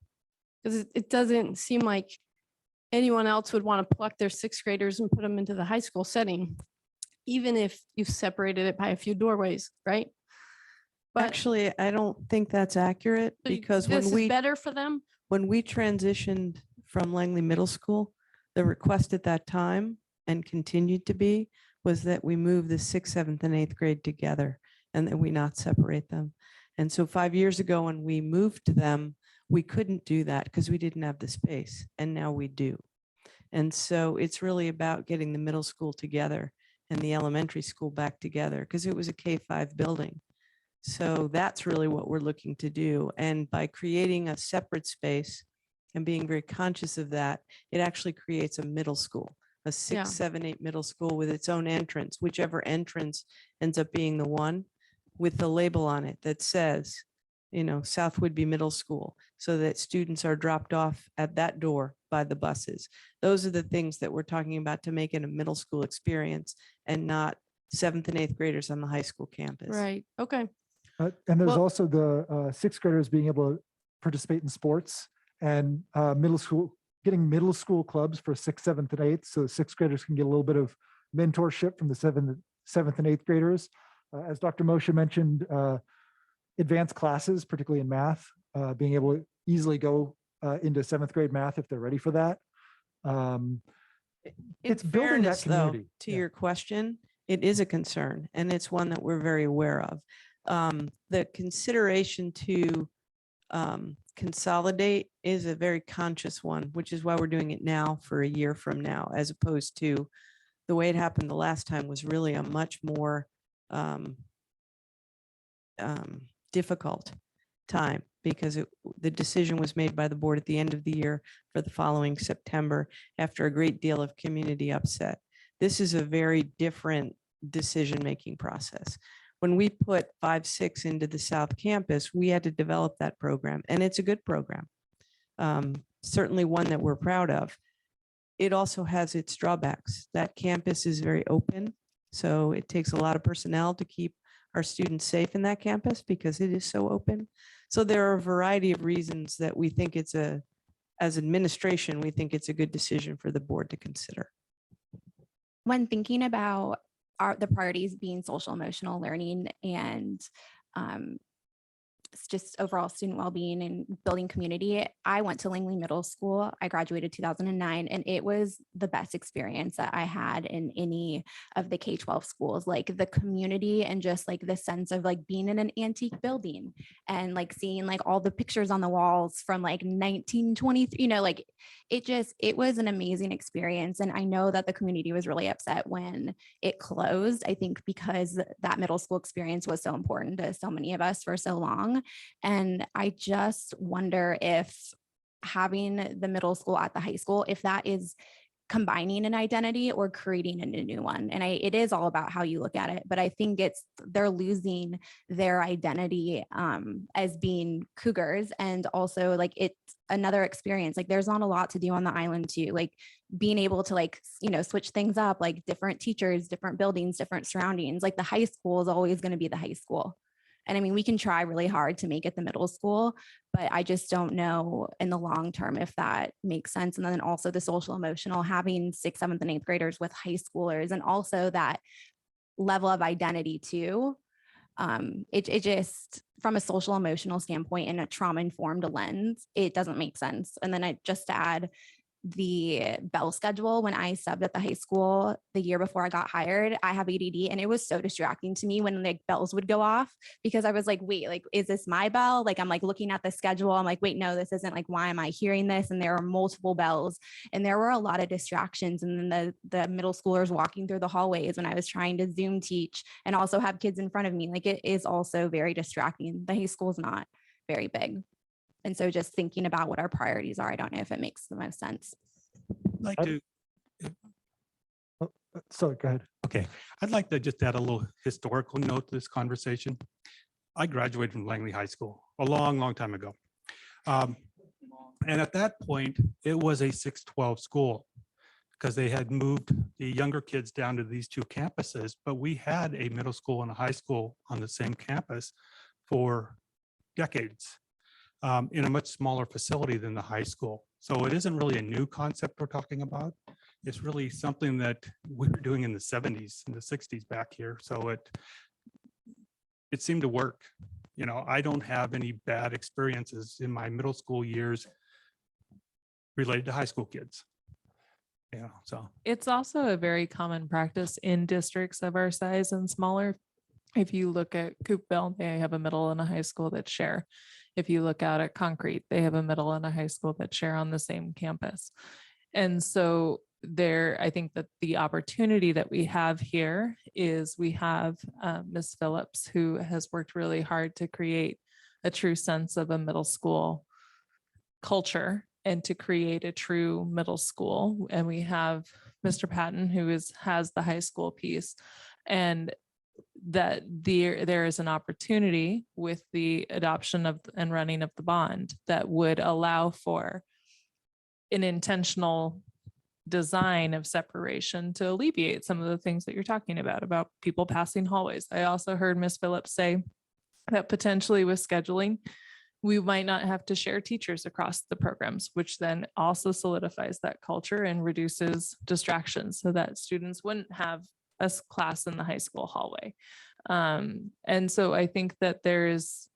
because it doesn't seem like anyone else would want to pluck their sixth graders and put them into the high school setting, even if you've separated it by a few doorways, right? But actually, I don't think that's accurate, because this is better for them. When we transitioned from Langley Middle School, the request at that time and continued to be was that we move the sixth, seventh, and eighth grade together and that we not separate them. And so 5 years ago, when we moved them, we couldn't do that because we didn't have the space, and now we do. And so it's really about getting the middle school together and the elementary school back together because it was a K-5 building. So that's really what we're looking to do. And by creating a separate space and being very conscious of that, it actually creates a middle school, a 6, Yeah. 7, 8 middle school with its own entrance, whichever entrance ends up being the one with the label on it that says, you know, South Whidbey Middle School, so that students are dropped off at that door by the buses. Those are the things that we're talking about to make it a middle school experience and not 7th and 8th graders on the high school campus. Right. Okay. And there's Well- also the sixth graders being able to participate in sports and middle school, getting middle school clubs for 6th, 7th, and 8th. So the sixth graders can get a little bit of mentorship from the 7th and 8th graders. As Dr. Moshe mentioned, advanced classes, particularly in math, being able to easily go into 7th grade math if they're ready for that. It's In building that fairness, though, community. to your question, it is a concern and it's one that we're very aware of. The consideration to consolidate is a very conscious one, which is why we're doing it now for a year from now, as opposed to the way it happened the last time was really a much more difficult time because the decision was made by the board at the end of the year for the following September after a great deal of community upset. This is a very different decision-making process. When we put 5, 6 into the South Campus, we had to develop that program, and it's a good program. Certainly one that we're proud of. It also has its drawbacks. That campus is very open, so it takes a lot of personnel to keep our students safe in that campus because it is so open. So there are a variety of reasons that we think as administration, we think it's a good decision for the board to consider. When thinking about the priorities being social emotional learning and just overall student well-being and building community, I went to Langley Middle School. I graduated 2009, and it was the best experience that I had in any of the K-12 schools. Like the community and just like the sense of like being in an antique building and like seeing like all the pictures on the walls from like 1923, you know, like it was an amazing experience. And I know that the community was really upset when it closed, I think because that middle school experience was so important to so many of us for so long. And I just wonder if having the middle school at the high school, if that is combining an identity or creating a new one. And it is all about how you look at it, but I think they're losing their identity as being Cougars. And also like it's another experience. Like there's not a lot to do on the island too, like being able to like, you know, switch things up, like different teachers, different buildings, different surroundings. Like the high school is always going to be the high school. And I mean, we can try really hard to make it the middle school, but I just don't know in the long term if that makes sense. And then also the social emotional, having 6th, 7th, and 8th graders with high schoolers, and also that level of identity too. It just, from a social emotional standpoint and a trauma informed lens, it doesn't make sense. And then just to add, the bell schedule, when I subbed at the high school the year before I got hired, I have ADD, and it was so distracting to me when like bells would go off because I was like, wait, like, is this my bell? Like, I'm like looking at the schedule. I'm like, wait, no, this isn't. Like, why am I hearing this? And there are multiple bells, and there were a lot of distractions. And then the middle schoolers walking through the hallways when I was trying to Zoom teach and also have kids in front of me. Like, it is also very distracting. The high school is not very big. And so just thinking about what our priorities are, I don't know if it makes the most sense. Like to, So go ahead. okay, I'd like to just add a little historical note to this conversation. I graduated from Langley High School a long, long time ago. And at that point, it was a 612 school because they had moved the younger kids down to these two campuses, but we had a middle school and a high school on the same campus for decades in a much smaller facility than the high school. So it isn't really a new concept we're talking about. It's really something that we were doing in the 70s and the 60s back here. So it seemed to work. You know, I don't have any bad experiences in my middle school years related to high school kids. So. It's also a very common practice in districts of our size and smaller. If you look at Coopville, they have a middle and a high school that share. If you look out at Concrete, they have a middle and a high school that share on the same campus. And so I think that the opportunity that we have here is we have Ms. Phillips, who has worked really hard to create a true sense of a middle school culture and to create a true middle school. And we have Mr. Patton, who has the high school piece. And that there is an opportunity with the adoption of and running of the bond that would allow for an intentional design of separation to alleviate some of the things that you're talking about people passing hallways. I also heard Ms. Phillips say that potentially with scheduling, we might not have to share teachers across the programs, which then also solidifies that culture and reduces distractions so that students wouldn't have a class in the high school hallway. And so I think that there is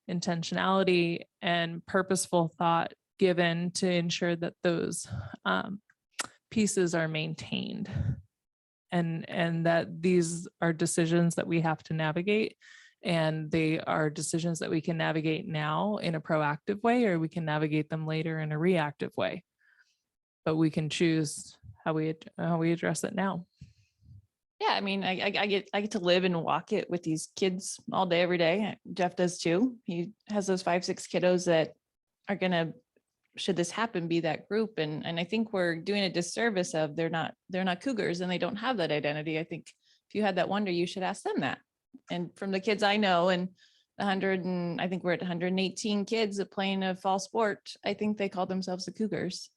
intentionality and purposeful thought given to ensure that those pieces are maintained and that these are decisions that we have to navigate. And they are decisions that we can navigate now in a proactive way, or we can navigate them later in a reactive way. But we can choose how we address it now. Yeah, I mean, I get to live and walk it with these kids all day, every day. Jeff does too. He has those 5-6 kiddos that are gonna, should this happen, be that group. And I think we're doing a disservice of they're not cougars and they don't have that identity. I think if you had that wonder, you should ask them that. And from the kids I know, and I think we're at 118 kids that playing a fall sport, I think they call themselves the Cougars.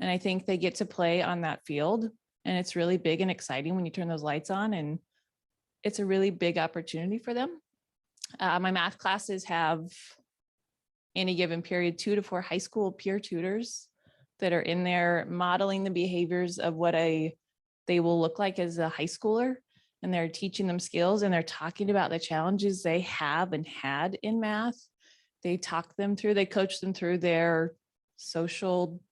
And I think they get to play on that field. And it's really big and exciting when you turn those lights on, and it's a really big opportunity for them. My math classes have any given period 2 to 4 high school peer tutors that are in there modeling the behaviors of what they will look like as a high schooler. And they're teaching them skills, and they're talking about the challenges they have and had in math. They coach them through their social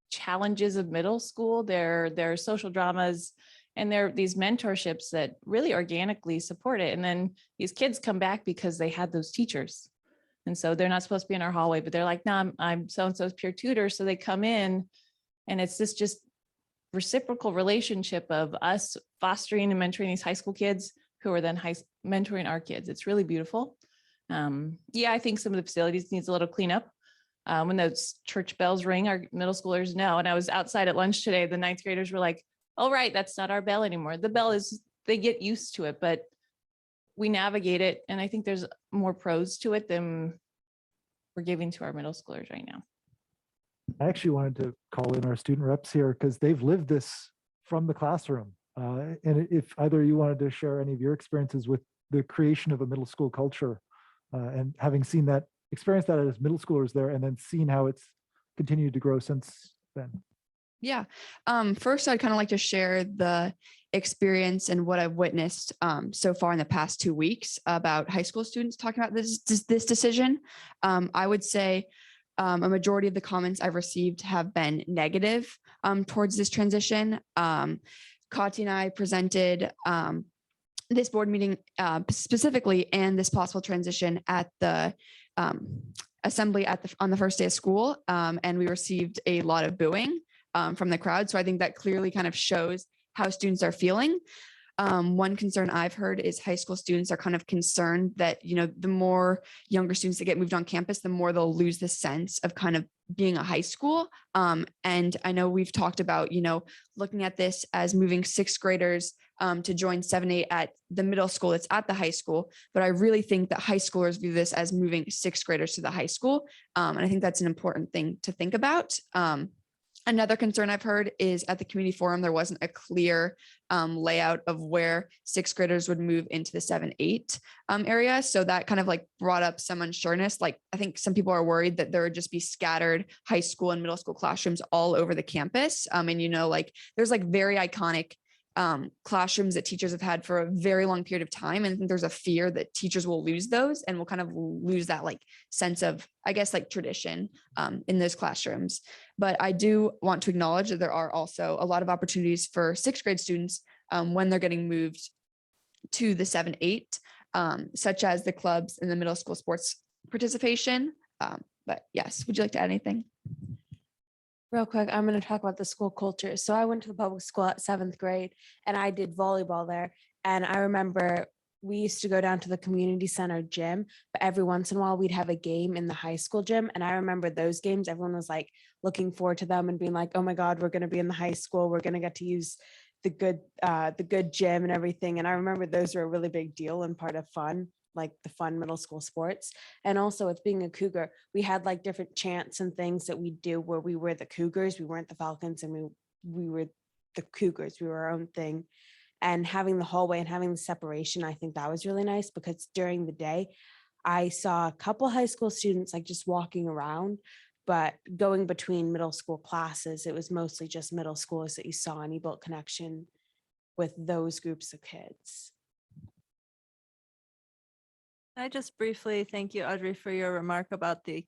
challenges of middle school, their social dramas, and these mentorships that really organically support it. And then these kids come back because they had those teachers. And so they're not supposed to be in our hallway, but they're like, no, I'm so-and-so's peer tutor. So they come in, and it's this just reciprocal relationship of us fostering and mentoring these high school kids who are then mentoring our kids. It's really beautiful. Yeah, I think some of the facilities needs a little cleanup. When those church bells ring, our middle schoolers know. And I was outside at lunch today, the 9th graders were like, oh, right, that's not our bell anymore. The bell is, they get used to it, but we navigate it. And I think there's more pros to it than we're giving to our middle schoolers right now. I actually wanted to call in our student reps here because they've lived this from the classroom. And if either of you wanted to share any of your experiences with the creation of a middle school culture and having seen that, experienced that as middle schoolers there, and then seen how it's continued to grow since then. Yeah. First, I'd kind of like to share the experience and what I've witnessed so far in the past 2 weeks about high school students talking about this decision. I would say a majority of the comments I've received have been negative towards this transition. Kati and I presented this board meeting specifically and this possible transition at the assembly on the first day of school, and we received a lot of booing from the crowd. So I think that clearly kind of shows how students are feeling. One concern I've heard is high school students are kind of concerned that, the more younger students that get moved on campus, the more they'll lose the sense of kind of being a high school. And I know we've talked about, looking at this as moving 6th graders to join 7-8 at the middle school that's at the high school. But I really think that high schoolers view this as moving 6th graders to the high school. And I think that's an important thing to think about. Another concern I've heard is at the community forum, there wasn't a clear layout of where 6th graders would move into the 7-8 area. So that kind of brought up some unsureness. I think some people are worried that there would just be scattered high school and middle school classrooms all over the campus. And there's very iconic classrooms that teachers have had for a very long period of time. And I think there's a fear that teachers will lose those and will kind of lose that like sense of, I guess, like tradition in those classrooms. But I do want to acknowledge that there are also a lot of opportunities for sixth grade students when they're getting moved to the 7-8, such as the clubs and the middle school sports participation. But yes, would you like to add anything? Real quick, I'm going to talk about the school culture. So I went to the public school at 7th grade and I did volleyball there. And I remember we used to go down to the community center gym, but every once in a while we'd have a game in the high school gym. And I remember those games, everyone was like looking forward to them and being like, oh my God, we're going to be in the high school. We're going to get to use the good gym and everything. And I remember those were a really big deal and part of fun, like the fun middle school sports. And also with being a Cougar, we had like different chants and things that we do where we were the Cougars, we weren't the Falcons, and we were the Cougars, we were our own thing. And having the hallway and having the separation, I think that was really nice because during the day, I saw a couple high school students like just walking around, but going between middle school classes, it was mostly just middle schoolers that you saw, and you built connection with those groups of kids. I just briefly thank you, Audrey, for your remark about the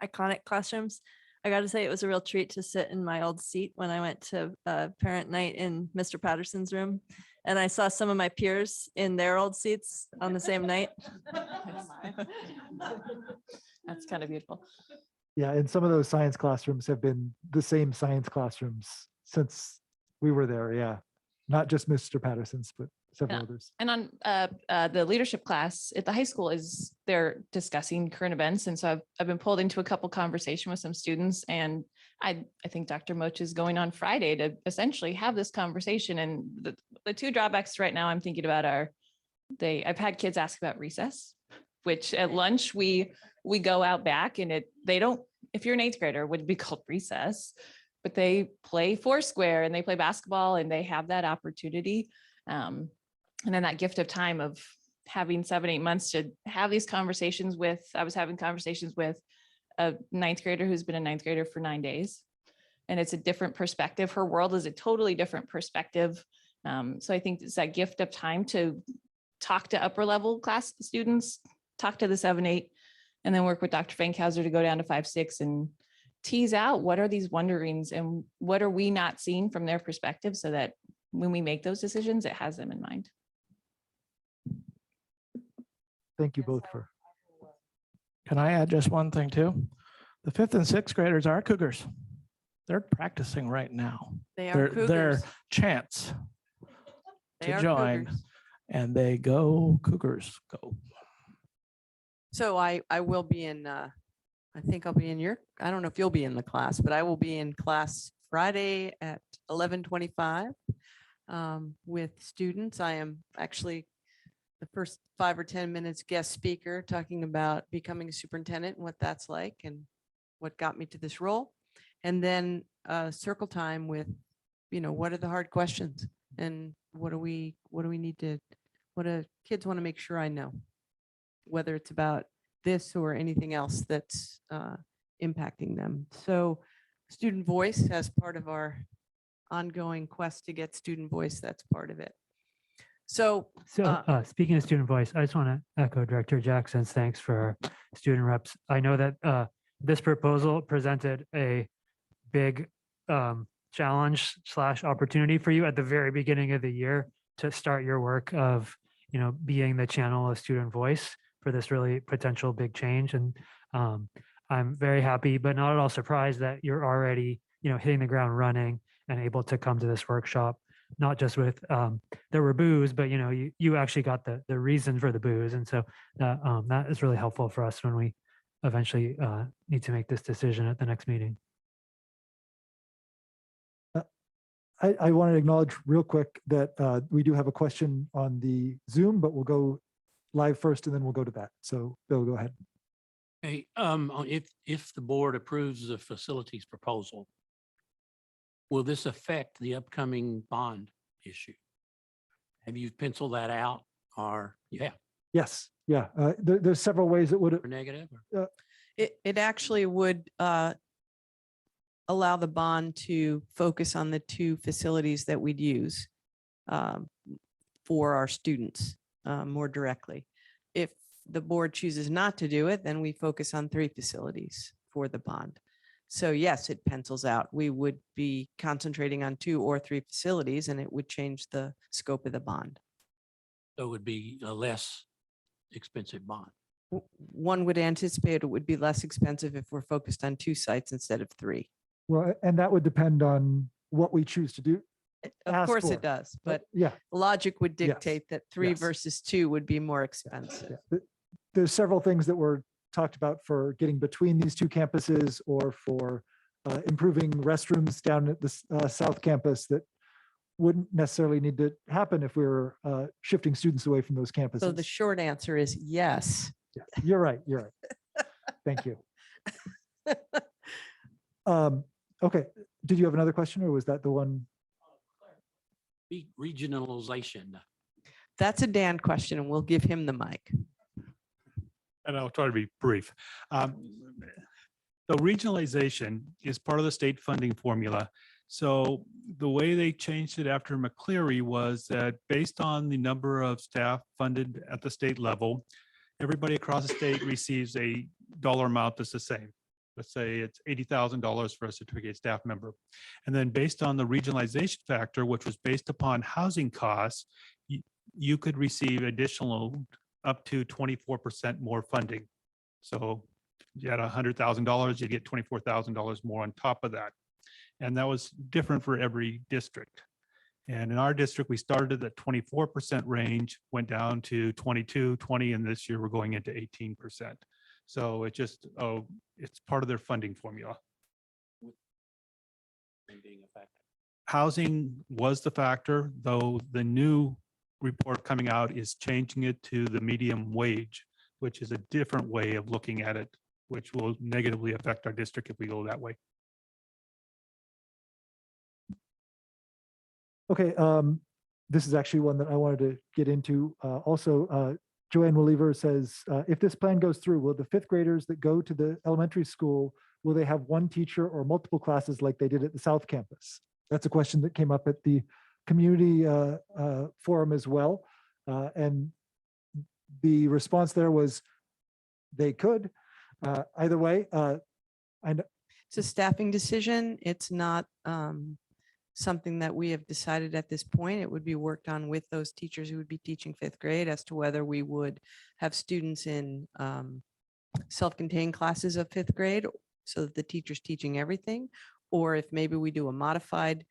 iconic classrooms. I got to say, it was a real treat to sit in my old seat when I went to parent night in Mr. Patterson's room. And I saw some of my peers in their old seats on the same night. That's kind of beautiful. Yeah, and some of those science classrooms have been the same science classrooms since we were there. Yeah, not just Mr. Patterson's, but several others. And on the leadership class at the high school they're discussing current events. And so I've been pulled into a couple conversation with some students, and I think Dr. Moch is going on Friday to essentially have this conversation. And the two drawbacks right now I'm thinking about are I've had kids ask about recess, which at lunch we go out back and they don't, if you're an 8th grader, would be called recess, but they play Foursquare and they play basketball and they have that opportunity. And then that gift of time of having 7-8 months to have these conversations with, I was having conversations with a 9th grader who's been a 9th grader for 9 days. And it's a different perspective. Her world is a totally different perspective. So I think it's that gift of time to talk to upper level class students, talk to the 7-8, and then work with Dr. Fankhauser to go down to 5-6 and tease out what are these wonderings and what are we not seeing from their perspective, so that when we make those decisions, it has them in mind. Thank you both for. Can I add just one thing too? The 5th and 6th graders are Cougars. They're practicing right now. They are Their Cougars. chance They to are join, Cougars. and they go Cougars, go. So I will be in, I think I'll be in I don't know if you'll be in the class, but I will be in class Friday at 11:25 with students. I am actually the first 5 or 10 minutes guest speaker talking about becoming a superintendent and what that's like and what got me to this role. And then circle time with, what are the hard questions and what do we need to, what do kids want to make sure I know, whether it's about this or anything else that's impacting them. So student voice as part of our ongoing quest to get student voice, that's part of it. So Speaking of student voice, I just want to echo Director Jackson's thanks for our student reps. I know that this proposal presented a big challenge / opportunity for you at the very beginning of the year to start your work of, being the channel of student voice for this really potential big change. And I'm very happy, but not at all surprised that you're already, hitting the ground running and able to come to this workshop, not just with, there were boos, but, you actually got the reason for the boos. And so that is really helpful for us when we eventually need to make this decision at the next meeting. I want to acknowledge real quick that we do have a question on the Zoom, but we'll go live first and then we'll go to that. So Bill, go ahead. Hey, if the board approves the facilities proposal, will this affect the upcoming bond issue? Have you penciled that out or, yeah, Yes. Yeah. There's several ways it would. or negative? Or? it actually would allow the bond to focus on the 2 facilities that we'd use. for our students more directly. If the board chooses not to do it, then we focus on 3 facilities for the bond. So yes, it pencils out. We would be concentrating on 2 or 3 facilities, and it would change the scope of the bond. So it would be a less expensive bond. One would anticipate it would be less expensive if we're focused on 2 sites instead of 3. Well, and that would depend on what we choose to do. Of ask course for. it does, but Yeah, logic would Yes. dictate that 3 Yes. versus 2 would be more expensive. yeah. There's several things that were talked about for getting between these 2 campuses or for improving restrooms down at the South Campus that wouldn't necessarily need to happen if we were shifting students away from those campuses. So the short answer is yes. Yeah, you're right. You're right. Thank you. Okay. Did you have another question or was that the one? Regionalization. That's a Dan question, and we'll give him the mic. And I'll try to be brief. The regionalization is part of the state funding formula. So the way they changed it after McCleary was that based on the number of staff funded at the state level, everybody across the state receives a dollar amount that's the same. Let's say it's $80,000 for a certificate staff member. And then based on the regionalization factor, which was based upon housing costs, you could receive additional up to 24% more funding. So you had $100,000, you get $24,000 more on top of that. And that was different for every district. And in our district, we started at 24% range, went down to 22, 20, and this year we're going into 18%. So it just, it's part of their funding formula. Being a factor. Housing was the factor, though the new report coming out is changing it to the medium wage, which is a different way of looking at it, which will negatively affect our district if we go that way. Okay, this is actually one that I wanted to get into. Also, Joanne Walliver says, if this plan goes through, will the 5th graders that go to the elementary school, will they have one teacher or multiple classes like they did at the South Campus? That's a question that came up at the community forum as well. And the response there was they could. Either way, I know. It's a staffing decision. It's not something that we have decided at this point. It would be worked on with those teachers who would be teaching 5th grade as to whether we would have students in self-contained classes of 5th grade so that the teacher's teaching everything, or if maybe we do a modified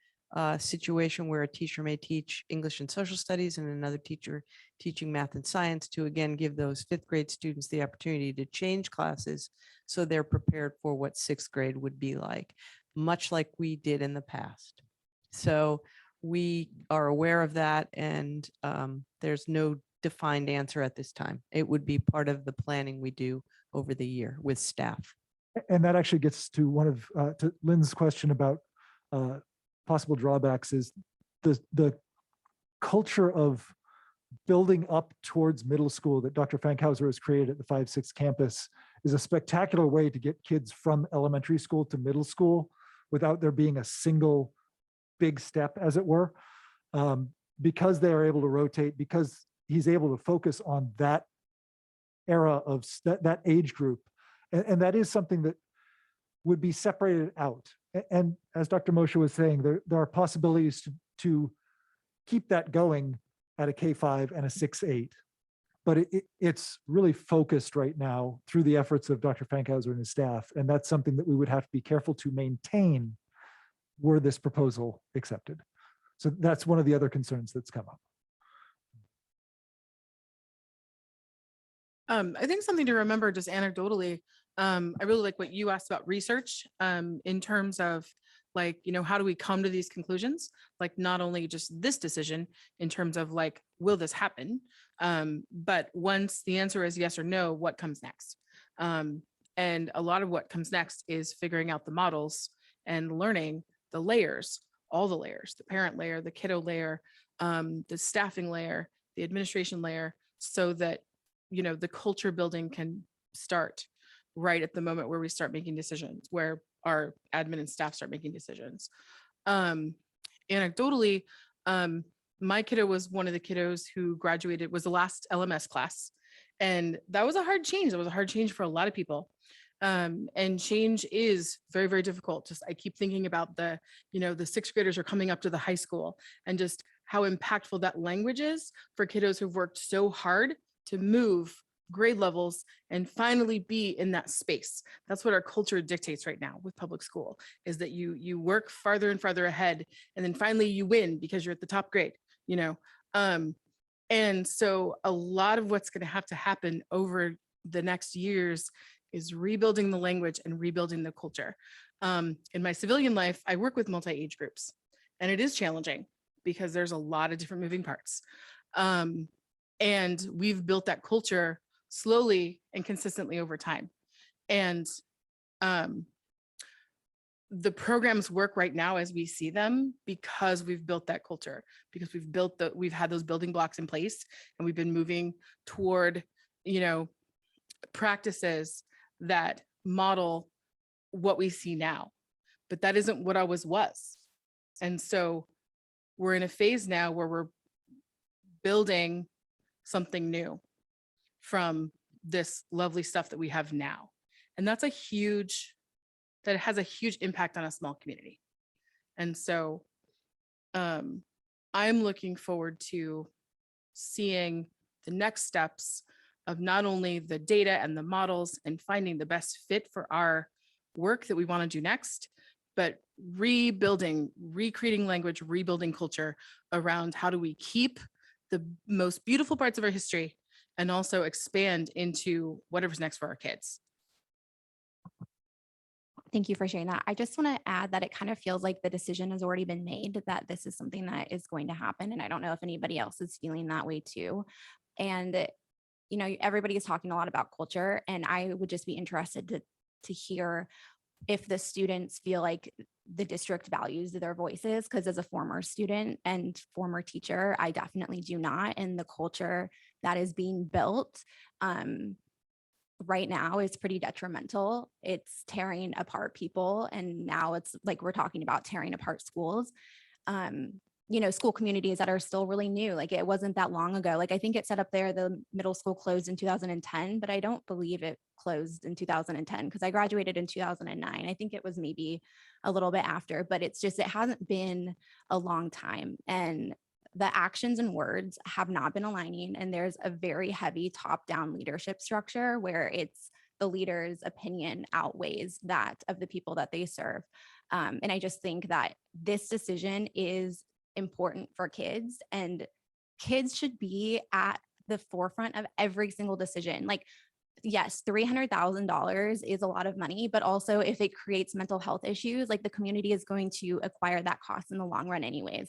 situation where a teacher may teach English and social studies and another teacher teaching math and science to again give those 5th grade students the opportunity to change classes so they're prepared for what 6th grade would be like, much like we did in the past. So we are aware of that, and there's no defined answer at this time. It would be part of the planning we do over the year with staff. And that actually gets to one of to Lynn's question about possible drawbacks is the culture of building up towards middle school that Dr. Fankhauser has created at the 5-6 campus is a spectacular way to get kids from elementary school to middle school without there being a single big step, as it were, because they are able to rotate, because he's able to focus on that era of that age group. And that is something that would be separated out. And as Dr. Moshe was saying, there are possibilities to keep that going at a K-5 and a 6-8. But it's really focused right now through the efforts of Dr. Fankhauser and his staff. And that's something that we would have to be careful to maintain were this proposal accepted. So that's one of the other concerns that's come up. I think something to remember just anecdotally, I really like what you asked about research in terms of like, you know, how do we come to these conclusions? Like not only just this decision in terms of like, will this happen? But once the answer is yes or no, what comes next? And a lot of what comes next is figuring out the models and learning the layers, all the layers, the parent layer, the kiddo layer, the staffing layer, the administration layer, so that, you know, the culture building can start right at the moment where we start making decisions, where our admin and staff start making decisions. Anecdotally, my kiddo was one of the kiddos who graduated, was the last LMS class. And that was a hard change. That was a hard change for a lot of people. And change is very, very difficult. Just, I keep thinking about the, the sixth graders are coming up to the high school, and just how impactful that language is for kiddos who've worked so hard to move grade levels and finally be in that space. That's what our culture dictates right now with public school, is that you work farther and farther ahead, and then finally you win because you're at the top grade, and so a lot of what's going to happen over the next years is rebuilding the language and rebuilding the culture. In my civilian life, I work with multi-age groups, and it is challenging because there's a lot of different moving parts. And we've built that culture slowly and consistently over time. And the programs work right now as we see them because we've built that culture, because we've had those building blocks in place, and we've been moving toward, practices that model what we see now. But that isn't what always was. And so we're in a phase now where we're building something new from this lovely stuff that we have now. And that has a huge impact on a small community. And so I'm looking forward to seeing the next steps of not only the data and the models and finding the best fit for our work that we want to do next, but recreating language, rebuilding culture around how do we keep the most beautiful parts of our history and also expand into whatever's next for our kids. Thank you for sharing that. I just want to add that it kind of feels like the decision has already been made, that this is something that is going to happen. And I don't know if anybody else is feeling that way too. And, everybody is talking a lot about culture, and I would just be interested to hear if the students feel like the district values their voices, because as a former student and former teacher, I definitely do not. And the culture that is being built right now is pretty detrimental. It's tearing apart people. And now it's like we're talking about tearing apart schools. School communities that are still really new. Like, it wasn't that long ago. Like, I think it said up there, the middle school closed in 2010, but I don't believe it closed in 2010 because I graduated in 2009. I think it was maybe a little bit after, but it hasn't been a long time. And the actions and words have not been aligning. And there's a very heavy top-down leadership structure where it's the leader's opinion outweighs that of the people that they serve. And I just think that this decision is important for kids, and kids should be at the forefront of every single decision. Like, yes, $300,000 is a lot of money, but also if it creates mental health issues, like, the community is going to acquire that cost in the long run anyways.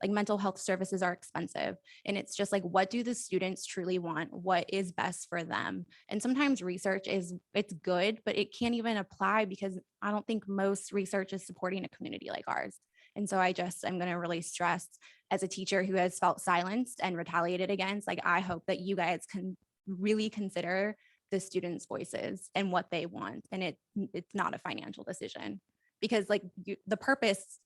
Like, mental health services are expensive, and it's just like, what do the students truly want? What is best for them? And sometimes research it's good, but it can't even apply because I don't think most research is supporting a community like ours. And so I'm going to really stress, as a teacher who has felt silenced and retaliated against, like, I hope that you guys can really consider the students' voices and what they want. And it's not a financial decision, because the purpose,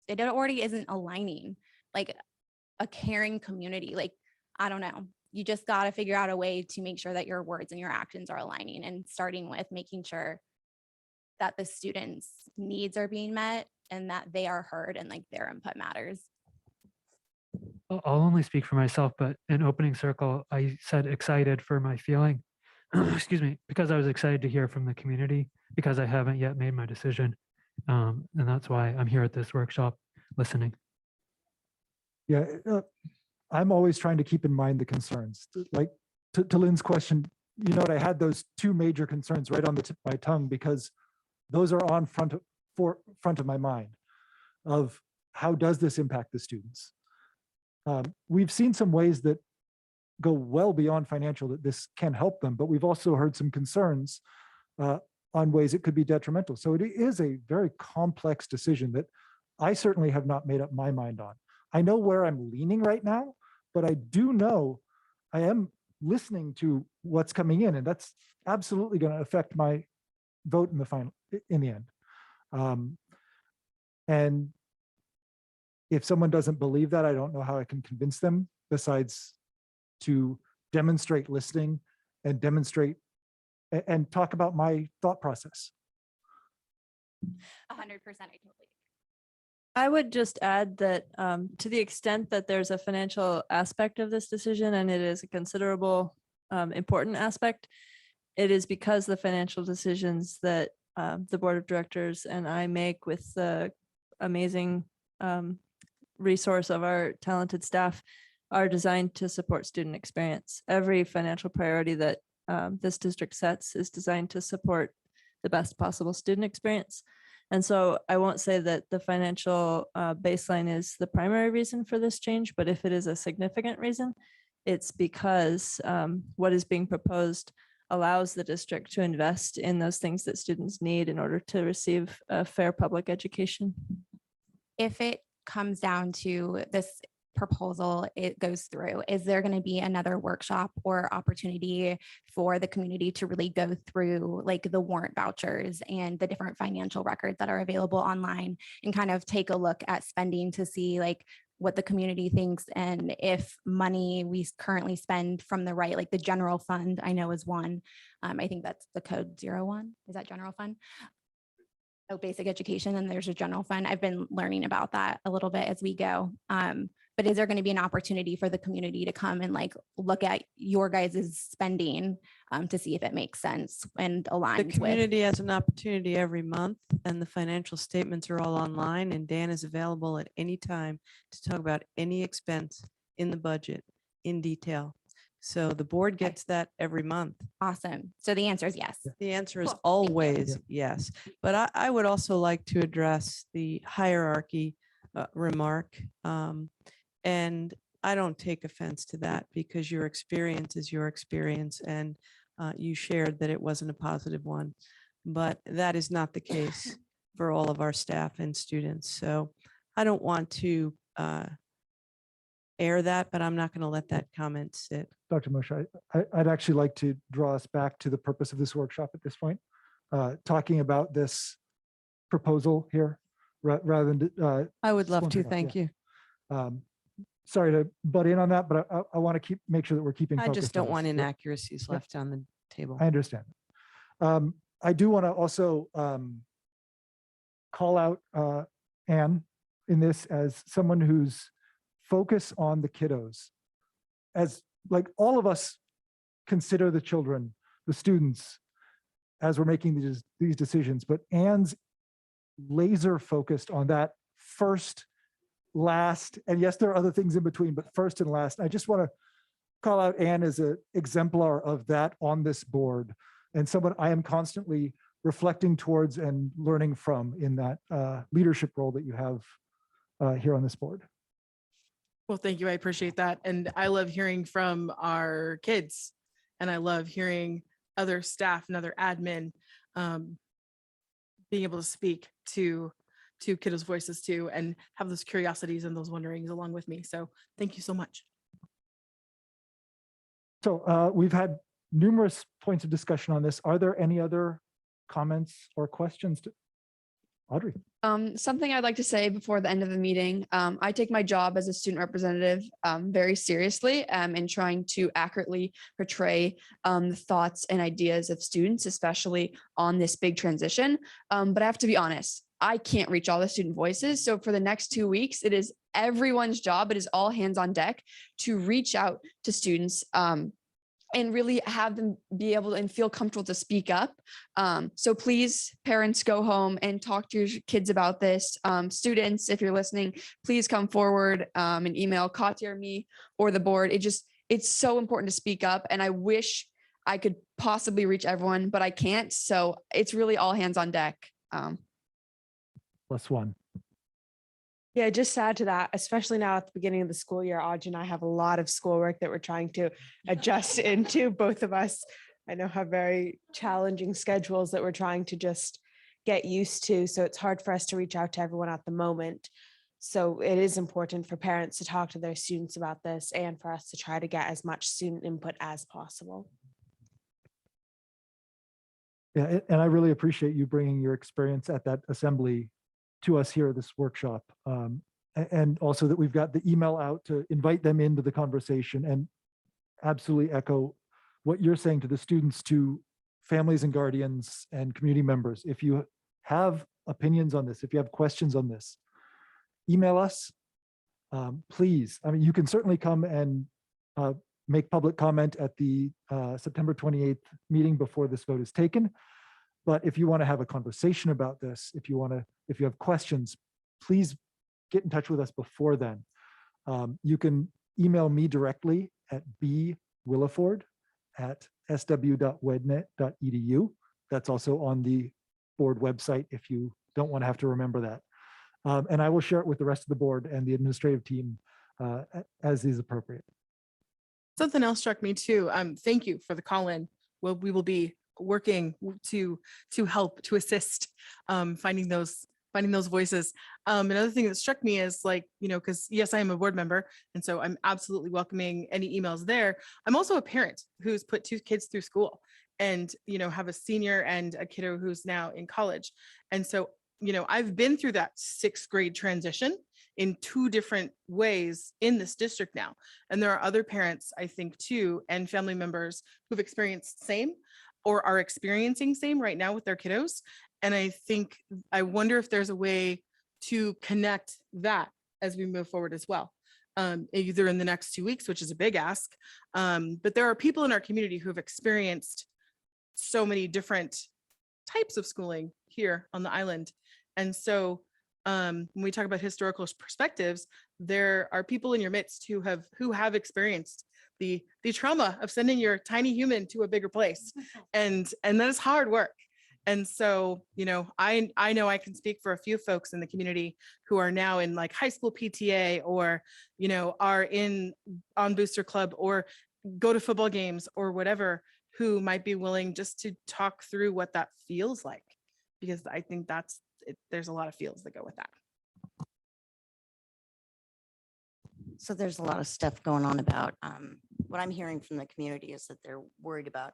it already isn't aligning, like a caring community. Like, I don't know. You just got to figure out a way to make sure that your words and your actions are aligning, and starting with making sure that the students' needs are being met and that they are heard and like their input matters. I'll only speak for myself, but in opening circle, I said excited for my feeling, excuse me, because I was excited to hear from the community, because I haven't yet made my decision. And that's why I'm here at this workshop listening. Yeah, I'm always trying to keep in mind the concerns. Like, to Lynn's question, I had those two major concerns right on the tip of my tongue, because those are on front of my mind of how does this impact the students. We've seen some ways that go well beyond financial that this can help them, but we've also heard some concerns on ways it could be detrimental. So it is a very complex decision that I certainly have not made up my mind on. I know where I'm leaning right now, but I do know I am listening to what's coming in, and that's absolutely going to affect my vote in the end. And if someone doesn't believe that, I don't know how I can convince them besides to demonstrate listening and demonstrate and talk about my thought process. 100%. I totally. I would just add that to the extent that there's a financial aspect of this decision, and it is a considerable, important aspect, it is because the financial decisions that the board of directors and I make with the amazing resource of our talented staff are designed to support student experience. Every financial priority that this district sets is designed to support the best possible student experience. And so I won't say that the financial baseline is the primary reason for this change, but if it is a significant reason, it's because what is being proposed allows the district to invest in those things that students need in order to receive a fair public education. If it comes down to this proposal, it goes through, is there going to be another workshop or opportunity for the community to really go through like the warrant vouchers and the different financial records that are available online and kind of take a look at spending to see like what the community thinks, and if money we currently spend from the right, like the general fund, I know is one. I think that's the code 01. Is that general fund? Oh, basic education, and there's a general fund. I've been learning about that a little bit as we go. But is there going to be an opportunity for the community to come and like look at your guys' spending to see if it makes sense and aligns The with? community has an opportunity every month, and the financial statements are all online, and Dan is available at any time to talk about any expense in the budget in detail. So the board gets that every month. Awesome. So the answer is yes. The answer is Cool. always yes. But I would also like to address the hierarchy remark. And I don't take offense to that because your experience is your experience, and you shared that it wasn't a positive one. But that is not the case for all of our staff and students. So I don't want to air that, but I'm not going to let that comment sit. Dr. Moshe, I'd actually like to draw us back to the purpose of this workshop at this point, talking about this proposal here, rather than. I would just love one to. second, Thank yeah. you. Sorry to butt in on that, but I want to make sure that we're keeping. I just focused on don't want this. Yeah. inaccuracies Yep. left on the table. I understand. I do want to also call out Anne in this as someone who's focused on the kiddos. As like all of us consider the children, the students, as we're making these decisions, but Anne's laser focused on that first, last, and yes, there are other things in between, but first and last. I just want to call out Anne as an exemplar of that on this board, and someone I am constantly reflecting towards and learning from in that leadership role that you have here on this board. Well, thank you. I appreciate that. And I love hearing from our kids, and I love hearing other staff and other admin being able to speak to kiddos' voices too, and have those curiosities and those wonderings along with me. So thank you so much. So we've had numerous points of discussion on this. Are there any other comments or questions? Audrey? Something I'd like to say before the end of the meeting. I take my job as a student representative very seriously in trying to accurately portray the thoughts and ideas of students, especially on this big transition. But I have to be honest, I can't reach all the student voices. So for the next 2 weeks, it is everyone's job. It is all hands on deck to reach out to students and really have them be able and feel comfortable to speak up. So please, parents, go home and talk to your kids about this. Students, if you're listening, please come forward and email Katya or me or the board. It's so important to speak up. And I wish I could possibly reach everyone, but I can't. So it's really all hands on deck. Plus one. Yeah, just to add to that, especially now at the beginning of the school year, Audrey and I have a lot of schoolwork that we're trying to adjust into. Both of us, I know, have very challenging schedules that we're trying to just get used to. So it's hard for us to reach out to everyone at the moment. So it is important for parents to talk to their students about this and for us to try to get as much student input as possible. Yeah, and I really appreciate you bringing your experience at that assembly to us here at this workshop. And also that we've got the email out to invite them into the conversation, and absolutely echo what you're saying to the students, to families and guardians and community members. If you have opinions on this, if you have questions on this, email us, please. I mean, you can certainly come and make public comment at the September 28th meeting before this vote is taken. But if you want to have a conversation about this, if you have questions, please get in touch with us before then. You can email me directly at bwilliford@sw.wednet.edu. That's also on the board website if you don't want to have to remember that. And I will share it with the rest of the board and the administrative team as is appropriate. Something else struck me too. Thank you for the call-in. Well, we will be working to help, to assist, finding those voices. Another thing that struck me is, like, because yes, I am a board member, and so I'm absolutely welcoming any emails there. I'm also a parent who's put 2 kids through school, and have a senior and a kiddo who's now in college. And so, I've been through that 6th grade transition in 2 different ways in this district now. And there are other parents, I think too, and family members who've experienced same or are experiencing same right now with their kiddos. And I wonder if there's a way to connect that as we move forward as well, either in the next 2 weeks, which is a big ask. But there are people in our community who have experienced so many different types of schooling here on the island. And so when we talk about historical perspectives, there are people in your midst who have experienced the trauma of sending your tiny human to a bigger place. And that is hard work. And so, I know I can speak for a few folks in the community who are now in like high school PTA, or, are on Booster Club or go to football games or whatever, who might be willing just to talk through what that feels like, because I think there's a lot of feels that go with that. So there's a lot of stuff going on about, what I'm hearing from the community is that they're worried about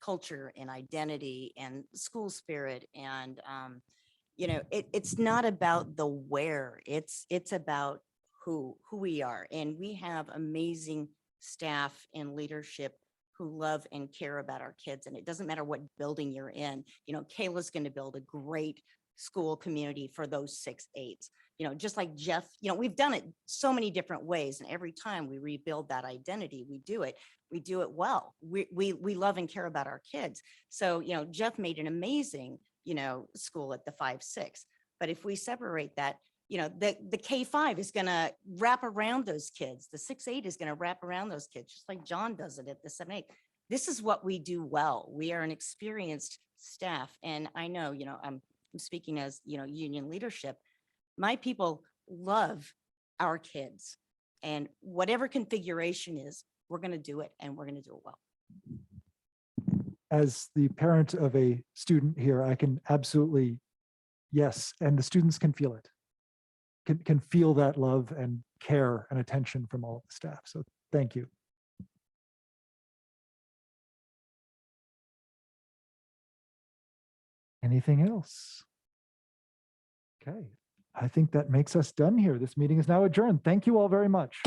culture and identity and school spirit. And, it's not about the where, it's about who we are. And we have amazing staff and leadership who love and care about our kids. And it doesn't matter what building you're in. Kayla's going to build a great school community for those 6-8s. Just like Jeff, we've done it so many different ways. And every time we rebuild that identity, we do it well. We love and care about our kids. So, Jeff made an amazing, school at the 5-6. But if we separate that, the K-5 is going to wrap around those kids. The 6-8 is going to wrap around those kids, just like John does it at the 7-8. This is what we do well. We are an experienced staff. And I know, I'm speaking as, union leadership. My people love our kids, and whatever configuration is, we're going to do it, and we're going to do it well. As the parent of a student here, I can absolutely, yes, and the students can feel it, can feel that love and care and attention from all of the staff. So thank you. Anything else? Okay, I think that makes us done here. This meeting is now adjourned. Thank you all very much.